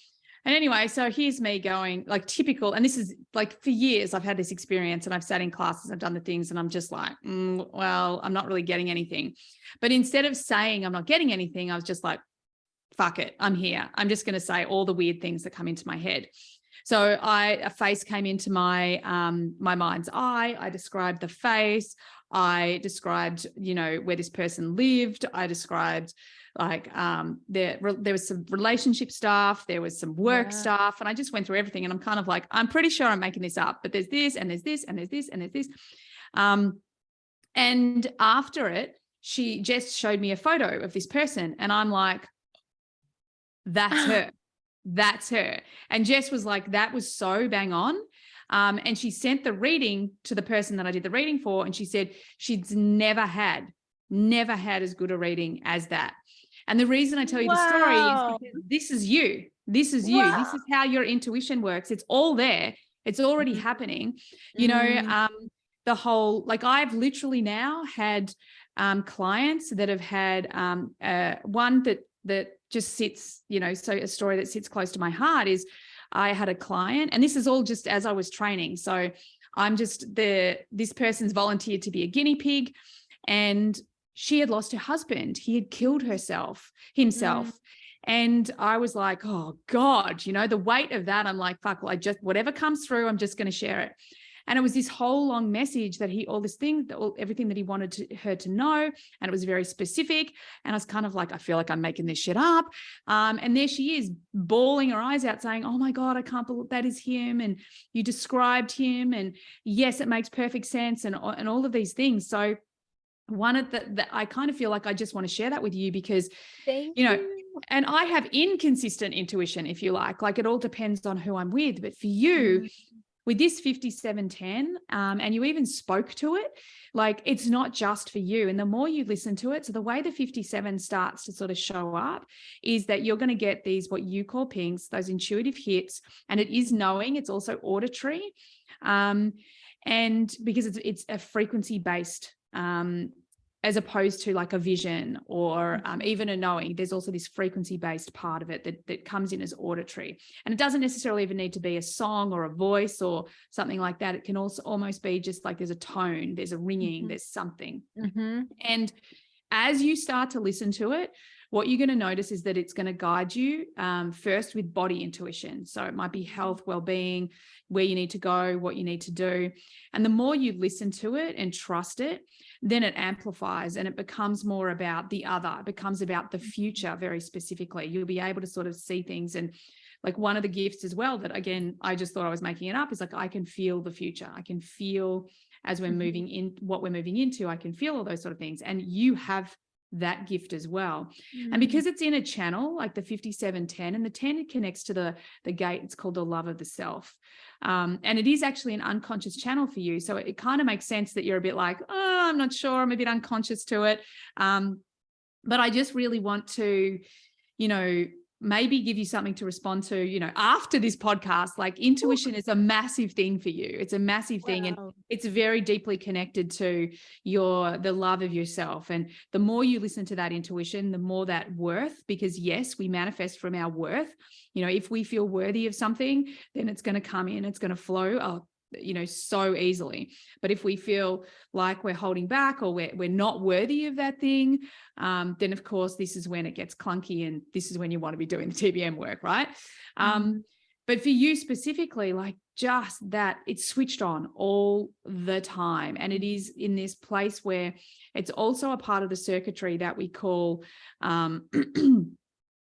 And anyway, so here's me going like typical, and this is like for years I've had this experience and I've sat in classes, I've done the things and I'm just like, well, I'm not really getting anything. But instead of saying I'm not getting anything, I was just like, fuck it, I'm here. I'm just going to say all the weird things that come into my head. So a face came into my my mind's eye. I described the face. I described, where this person lived. I described like there was some relationship stuff, there was some work stuff, and I just went through everything. And I'm kind of like, I'm pretty sure I'm making this up, but there's this and there's this and there's this and there's this. And after it, Jess showed me a photo of this person, and I'm like, that's her. That's her. And Jess was like, that was so bang on. And she sent the reading to the person that I did the reading for. And she said she's never had as good a reading as that. And the reason I tell you the story is because this is you. This is you. This is how your intuition works. It's all there. It's already happening. The whole, like I've literally now had clients that have had one that just sits, so a story that sits close to my heart is I had a client, and this is all just as I was training. So I'm just this person's volunteered to be a guinea pig, and she had lost her husband. He had killed himself. And I was like, oh God, the weight of that. I'm like, fuck, well, whatever comes through, I'm just going to share it. And it was this whole long message that everything that he wanted her to know. And it was very specific. And I was kind of like, I feel like I'm making this shit up. And there she is bawling her eyes out saying, oh my God, I can't believe that is him. And you described him. And yes, it makes perfect sense. And all of these things. So one of I kind of feel like I just want to share that with you because, Thank you. And I have inconsistent intuition, if you like it all depends on who I'm with. But for you, with this 5710, and you even spoke to it, like it's not just for you. And the more you listen to it, so the way the 57 starts to sort of show up is that you're going to get these, what you call pings, those intuitive hits, and it is knowing, it's also auditory. And because it's a frequency based, as opposed to like a vision or even a knowing, there's also this frequency-based part of it that comes in as auditory. And it doesn't necessarily even need to be a song or a voice or something like that. It can also almost be just like there's a tone, there's a ringing, there's something. And as you start to listen to it, what you're going to notice is that it's going to guide you first with body intuition. So it might be health, well-being, where you need to go, what you need to do. And the more you listen to it and trust it, then it amplifies and it becomes more about the other. It becomes about the future very specifically. You'll be able to sort of see things. And like one of the gifts as well that, again, I just thought I was making it up is like, I can feel the future. I can feel as we're moving in, what we're moving into, I can feel all those sort of things. And you have that gift as well. And because it's in a channel like the 5710, and the 10 connects to the gate, it's called the love of the self. And it is actually an unconscious channel for you. So it kind of makes sense that you're a bit like, oh, I'm not sure, I'm a bit unconscious to it. But I just really want to, maybe give you something to respond to, after this podcast. Like intuition is a massive thing for you. It's a massive thing. And it's very deeply connected to the love of yourself. And the more you listen to that intuition, the more that worth, because yes, we manifest from our worth. If we feel worthy of something, then it's going to come in, it's going to flow. So easily. But if we feel like we're holding back or we're not worthy of that thing, then of course this is when it gets clunky, and this is when you want to be doing the TBM work, right? But for you specifically, like just that, it's switched on all the time. And it is in this place where it's also a part of the circuitry that we call,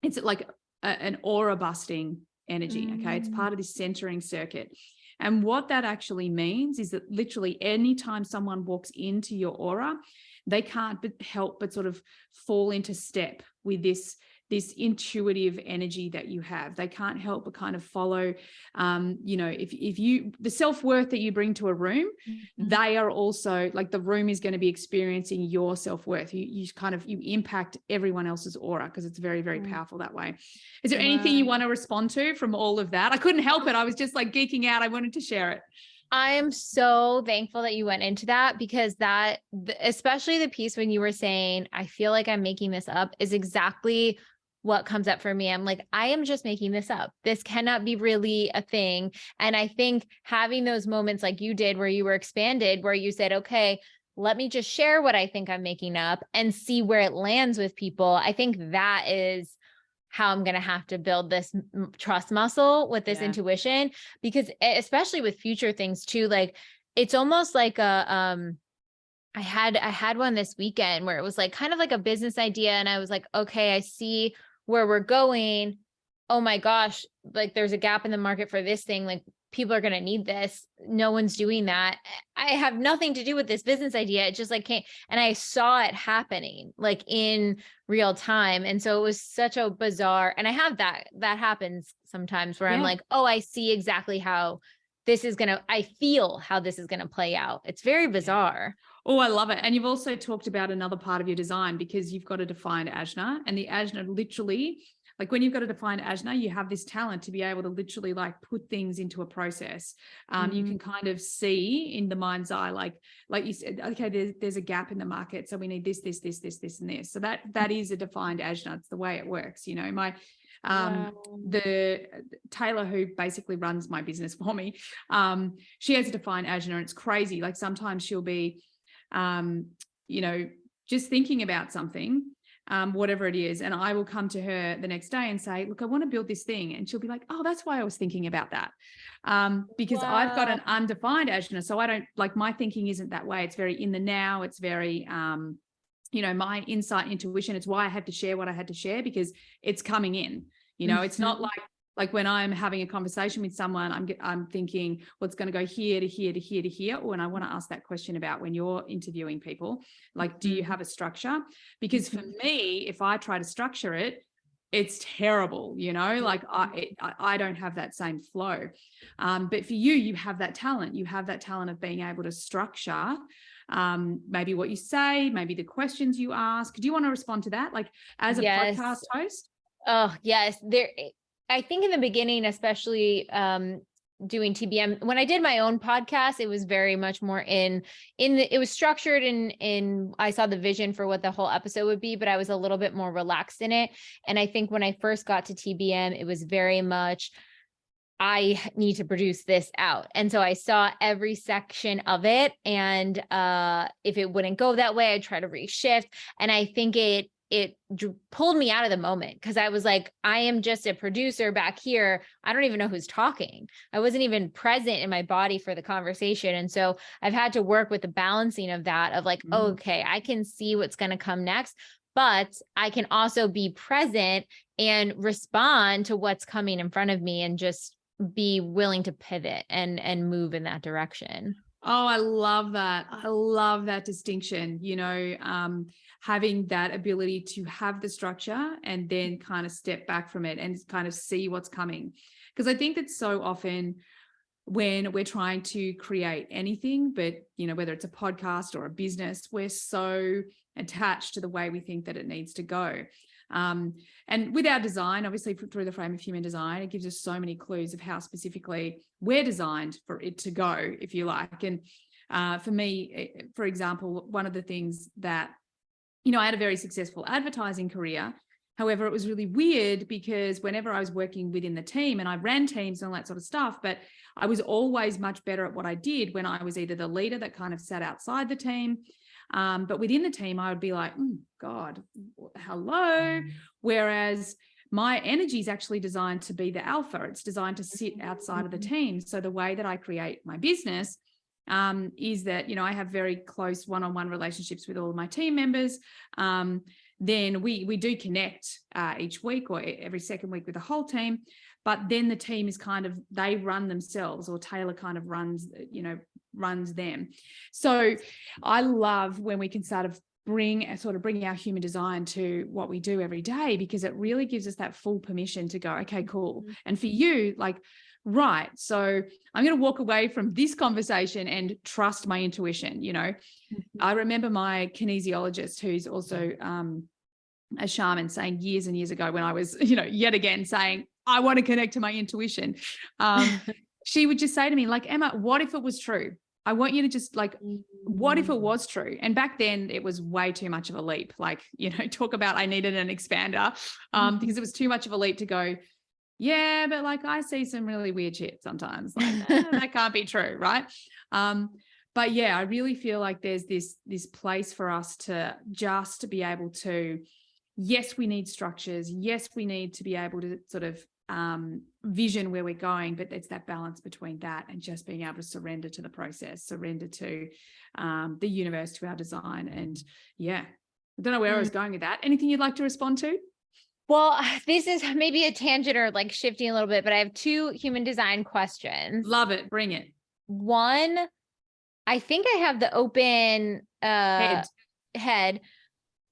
it's like an aura busting energy. Okay. It's part of this centering circuit. And what that actually means is that literally anytime someone walks into your aura, they can't help but sort of fall into step with this intuitive energy that you have. They can't help but kind of follow, if you, the self-worth that you bring to a room, they are also like, the room is going to be experiencing your self-worth. You impact everyone else's aura because it's very, very powerful that way. Is there anything you want to respond to from all of that? I couldn't help it. I was just like geeking out. I wanted to share it. I am so thankful that you went into that, because especially the piece when you were saying, I feel like I'm making this up, is exactly what comes up for me, I'm like, I am just making this up. This cannot be really a thing. And I think having those moments like you did, where you were expanded, where you said, okay, let me just share what I think I'm making up and see where it lands with people. I think that is how I'm going to have to build this trust muscle with this intuition, because especially with future things too, like it's almost like I had one this weekend where it was like kind of like a business idea. And I was like, okay, I see where we're going. Oh my gosh, like there's a gap in the market for this thing. Like people are going to need this. No one's doing that. I have nothing to do with this business idea. It just like came, and I saw it happening like in real time. And so it was such a bizarre, and I have that happens sometimes where I'm like, oh, I see exactly how this is going to, I feel how this is going to play out. It's very bizarre. Oh, I love it. And you've also talked about another part of your design, because you've got a defined ajna, and the ajna literally, like when you've got a defined ajna, you have this talent to be able to literally like put things into a process. You can kind of see in the mind's eye, like you said, okay, there's a gap in the market. So we need this, and this. So that is a defined ajna. It's the way it works. You know, the Taylor, who basically runs my business for me, she has a defined ajna, and it's crazy. Like sometimes she'll be, you know, just thinking about something, whatever it is. And I will come to her the next day and say, look, I want to build this thing. And she'll be like, oh, that's why I was thinking about that. Because I've got an undefined ajna. So I don't, like, my thinking isn't that way. It's very in the now. It's very, you know, my insight, intuition. It's why I had to share what I had to share, because it's coming in, you know, it's not like when I'm having a conversation with someone, I'm thinking, well, it's going to go here to here to here to here. Or when I want to ask that question about when you're interviewing people, like, do you have a structure? Because for me, if I try to structure it, it's terrible, you know, like I don't have that same flow. But for you, you have that talent. You have that talent of being able to structure maybe what you say, maybe the questions you ask. Do you want to respond to that? Like as a podcast host? Oh, yes. I think in the beginning, especially doing TBM, when I did my own podcast, it was very much more it was structured in I saw the vision for what the whole episode would be, but I was a little bit more relaxed in it. And I think when I first got to TBM, it was very much, I need to produce this out. And so I saw every section of it. And if it wouldn't go that way, I'd try to reshift. And I think it pulled me out of the moment, because I was like, I am just a producer back here. I don't even know who's talking. I wasn't even present in my body for the conversation. And so I've had to work with the balancing of that, of like, okay, I can see what's going to come next, but I can also be present and respond to what's coming in front of me, and just be willing to pivot and move in that direction. Oh, I love that. I love that distinction, you know, having that ability to have the structure and then kind of step back from it and kind of see what's coming. Because I think that so often when we're trying to create anything, but, you know, whether it's a podcast or a business, we're so attached to the way we think that it needs to go. And with our design, obviously through the frame of human design, it gives us so many clues of how specifically we're designed for it to go, if you like. And for me, for example, one of the things that, you know, I had a very successful advertising career. However, it was really weird because whenever I was working within the team, and I ran teams and all that sort of stuff, but I was always much better at what I did when I was either the leader that kind of sat outside the team. But within the team, I would be like, God, hello. Whereas my energy is actually designed to be the alpha. It's designed to sit outside of the team. So the way that I create my business is that, you know, I have very close one-on-one relationships with all of my team members. Then we do connect each week or every second week with the whole team. But then the team is kind of, they run themselves, or Taylor kind of runs them. So I love when we can sort of bring our human design to what we do every day, because it really gives us that full permission to go, okay, cool. And for you, like, right, so I'm going to walk away from this conversation and trust my intuition. You know, I remember my kinesiologist, who's also a shaman, saying years and years ago when I was, you know, yet again saying, I want to connect to my intuition. She would just say to me, like, Emma, what if it was true? I want you to just like, what if it was true? And back then it was way too much of a leap. Like, talk about, I needed an expander because it was too much of a leap to go, yeah, but like I see some really weird shit sometimes. Like, that can't be true. Right. But yeah, I really feel like there's this place for us to just to be able to, yes, we need structures. Yes, we need to be able to sort of vision where we're going, but it's that balance between that and just being able to surrender to the process, surrender to the universe, to our design. And yeah, I don't know where I was going with that. Anything you'd like to respond to? Well, this is maybe a tangent or like shifting a little bit, but I have 2 human design questions. Love it. Bring it. One, I think I have the open head.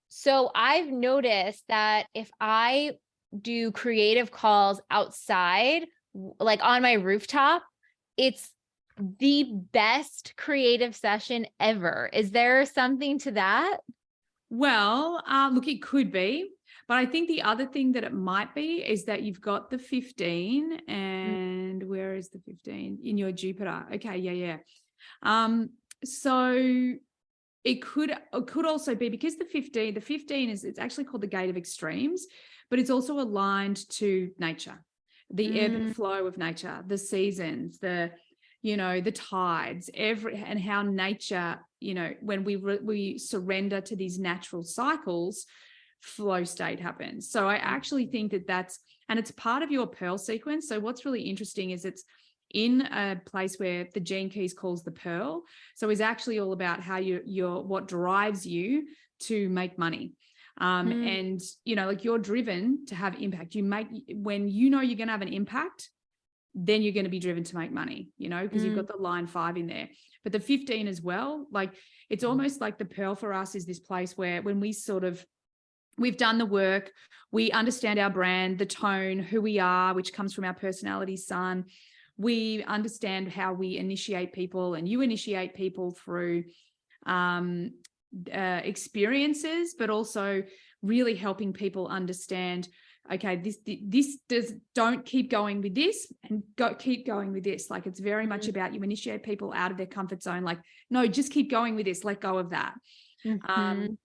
So I've noticed that if I do creative calls outside, like on my rooftop, it's the best creative session ever. Is there something to that? Well, look, it could be, but I think the other thing that it might be is that you've got the 15 and where is the 15 in your Jupiter? Okay. Yeah. So it could also be because the 15 is, it's actually called the gate of extremes, but it's also aligned to nature, the ebb and flow of nature, the seasons, the tides, and how nature, when we surrender to these natural cycles, flow state happens. So I actually think and it's part of your Pearl sequence. So what's really interesting is it's in a place where the gene keys calls the Pearl. So it's actually all about how what drives you to make money. And, like you're driven to have impact. When you're going to have an impact, then you're going to be driven to make money, because you've got the line 5 in there, but the 15 as well. Like it's almost like the Pearl for us is this place where when we've done the work, we understand our brand, the tone, who we are, which comes from our personality sun. We understand how we initiate people, and you initiate people through experiences, but also really helping people understand, okay, don't keep going with this and keep going with this. Like it's very much about you initiate people out of their comfort zone. Like, no, just keep going with this, let go of that. And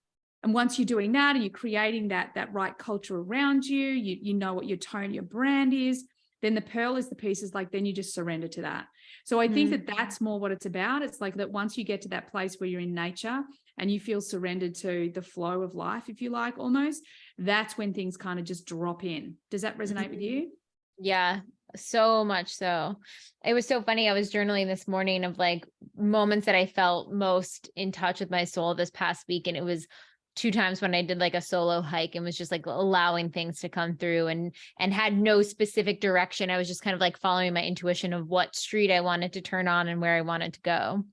once you're doing that and you're creating that right culture around you, you know what your tone, your brand is, then the Pearl is the pieces, like then you just surrender to that. So I think that's more what it's about. It's like that once you get to that place where you're in nature and you feel surrendered to the flow of life, if you like, almost, that's when things kind of just drop in. Does that resonate with you? Yeah, so much so. It was so funny. I was journaling this morning of like moments that I felt most in touch with my soul this past week. And it was 2 times when I did like a solo hike and was just like allowing things to come through and had no specific direction. I was just kind of like following my intuition of what street I wanted to turn on and where I wanted to go.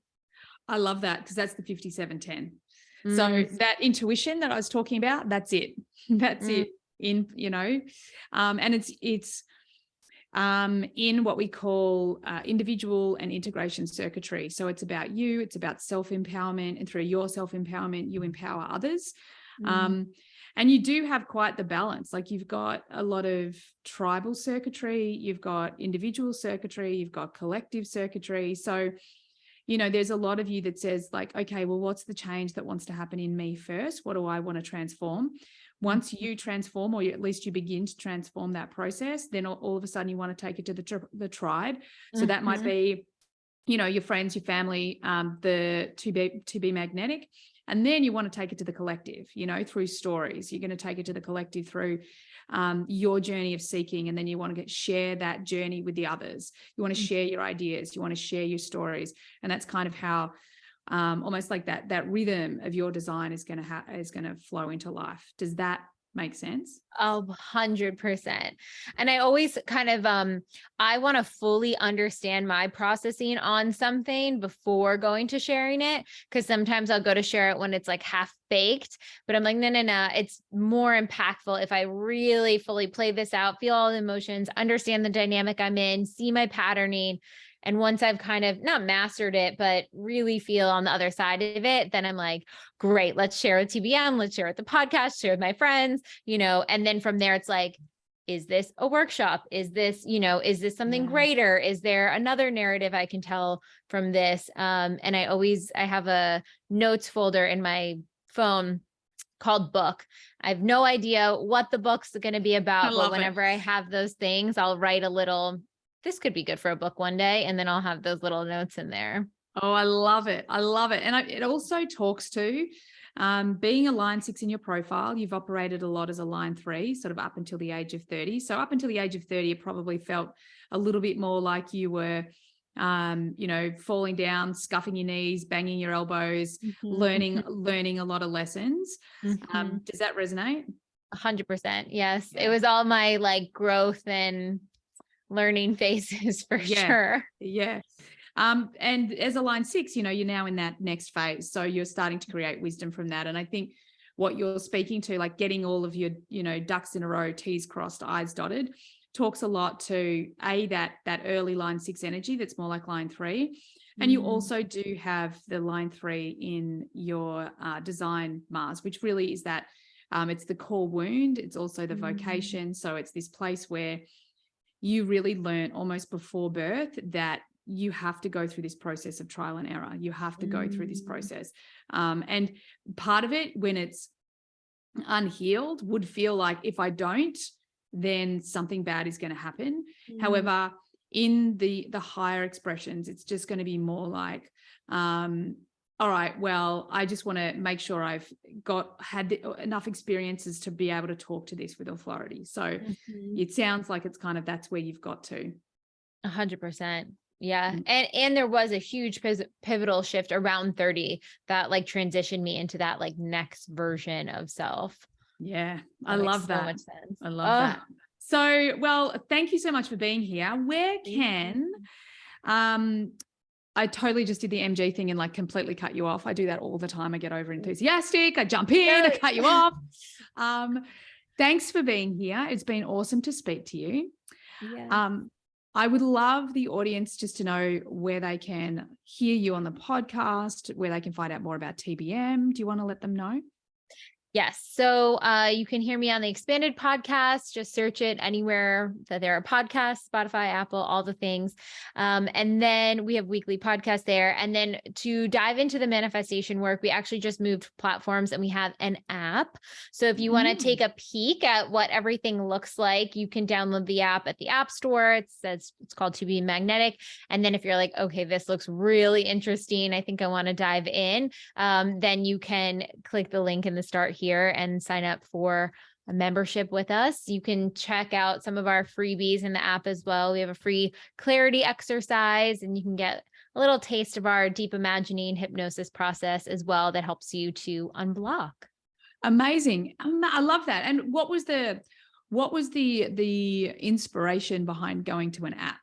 I love that, because that's the 5710. So that intuition that I was talking about, that's it. That's it in, and it's in what we call individual and integration circuitry. So it's about you, it's about self-empowerment, and through your self-empowerment, you empower others. And you do have quite the balance. Like you've got a lot of tribal circuitry, you've got individual circuitry, you've got collective circuitry. So, there's a lot of you that says like, okay, well, what's the change that wants to happen in me first? What do I want to transform? Once you transform, or at least you begin to transform that process, then all of a sudden you want to take it to the tribe. So that might be, your friends, your family, to be magnetic. And then you want to take it to the collective, through stories. You're going to take it to the collective through your journey of seeking. And then you want to share that journey with the others. You want to share your ideas. You want to share your stories. And that's kind of how almost like that rhythm of your design is going to flow into life. Does that make sense? 100%. And I always kind of, I want to fully understand my processing on something before going to sharing it. Cause sometimes I'll go to share it when it's like half baked, but I'm like, no, it's more impactful if I really fully play this out, feel all the emotions, understand the dynamic I'm in, see my patterning. And once I've kind of not mastered it, but really feel on the other side of it, then I'm like, great, let's share with TBM, let's share with the podcast, share with my friends, and then from there, it's like, is this a workshop? Is this, is this something greater? Is there another narrative I can tell from this? And I have a notes folder in my phone called book. I have no idea what the book's going to be about, but whenever I have those things, I'll write a little, this could be good for a book one day. And then I'll have those little notes in there. Oh, I love it. I love it. And it also talks to being a line 6 in your profile. You've operated a lot as a line 3, sort of up until the age of 30. So up until the age of 30, it probably felt a little bit more like you were, falling down, scuffing your knees, banging your elbows, learning a lot of lessons. Does that resonate? 100%. Yes. Yeah. It was all my like growth and learning phases for sure. Yeah. And as a line 6, you're now in that next phase. So you're starting to create wisdom from that. And I think what you're speaking to, like getting all of your, ducks in a row, T's crossed, I's dotted, talks a lot to that early line 6 energy that's more like line 3. And you also do have the line 3 in your design Mars, which really is that it's the core wound. It's also the vocation. So it's this place where you really learn almost before birth that you have to go through this process of trial and error. You have to go through this process. And part of it, when it's unhealed, would feel like if I don't, then something bad is going to happen. However, in the higher expressions, it's just going to be more like, all right, well, I just want to make sure I've had enough experiences to be able to talk to this with authority. So it sounds like it's kind of, that's where you've got to. 100%. Yeah. And there was a huge pivotal shift around 30 that like transitioned me into that like next version of self. Yeah. I love that. So much sense. I love that. So, well, thank you so much for being here. Where can, I totally just did the MG thing and like completely cut you off. I do that all the time. I get over enthusiastic. I jump in, I cut you off. Thanks for being here. It's been awesome to speak to you. Yeah. I would love the audience just to know where they can hear you on the podcast, where they can find out more about TBM. Do you want to let them know? Yes. So you can hear me on the Expanded podcast. Just search it anywhere that there are podcasts, Spotify, Apple, all the things. And then we have weekly podcasts there. And then to dive into the manifestation work, we actually just moved platforms and we have an app. So if you want to take a peek at what everything looks like, you can download the app at the App Store. It's called To Be Magnetic. And then if you're like, okay, this looks really interesting, I think I want to dive in, then you can click the link in the start here and sign up for a membership with us. You can check out some of our freebies in the app as well. We have a free clarity exercise and you can get a little taste of our deep imagining hypnosis process as well that helps you to unblock. Amazing. I love that. And what was the inspiration behind going to an app?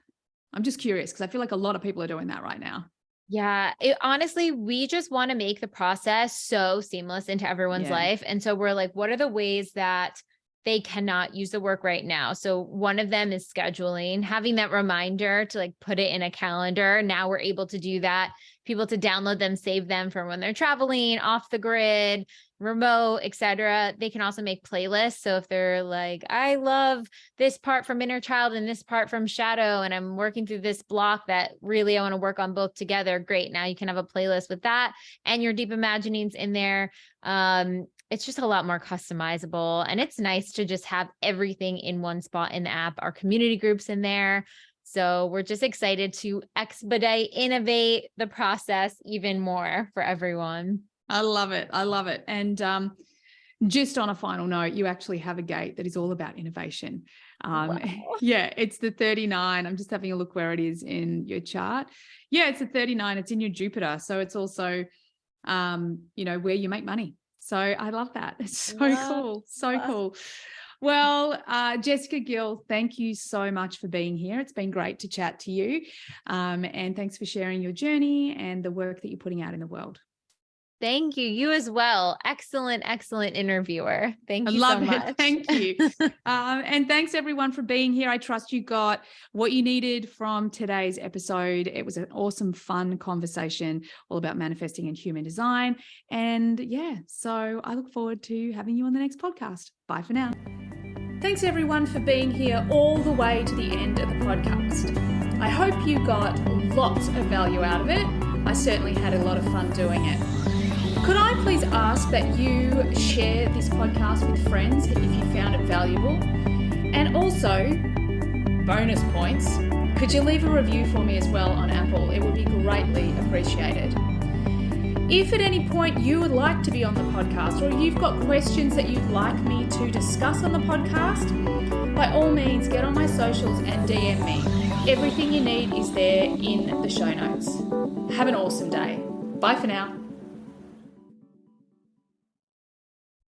I'm just curious because I feel like a lot of people are doing that right now. Yeah, honestly, we just want to make the process so seamless into everyone's life. And so we're like, what are the ways that they cannot use the work right now? So one of them is scheduling, having that reminder to like put it in a calendar. Now we're able to do that. People to download them, save them for when they're traveling, off the grid, remote, etc. They can also make playlists. So if they're like, I love this part from inner child and this part from shadow, and I'm working through this block that really I want to work on both together. Great. Now you can have a playlist with that and your deep imaginings in there. It's just a lot more customizable and it's nice to just have everything in one spot in the app. Our community groups in there. So we're just excited to expedite, innovate the process even more for everyone. I love it. I love it. And just on a final note, you actually have a gate that is all about innovation. Wow. Yeah, it's the 39. I'm just having a look where it is in your chart. Yeah, it's a 39. It's in your Jupiter. So it's also, where you make money. So I love that. It's so cool. So cool. Well, Jessica Gill, thank you so much for being here. It's been great to chat to you. And thanks for sharing your journey and the work that you're putting out in the world. Thank you. You as well. Excellent, excellent interviewer. Thank you so much. Thank you. And thanks everyone for being here. I trust you got what you needed from today's episode. It was an awesome, fun conversation all about manifesting and human design. And yeah, so I look forward to having you on the next podcast. Bye for now. Thanks everyone for being here all the way to the end of the podcast. I hope you got lots of value out of it. I certainly had a lot of fun doing it. Could I please ask that you share this podcast with friends if you found it valuable? And also, bonus points, could you leave a review for me as well on Apple? It would be greatly appreciated. If at any point you would like to be on the podcast or you've got questions that you'd like me to discuss on the podcast, by all means get on my socials and DM me. Everything you need is there in the show notes. Have an awesome day. Bye for now.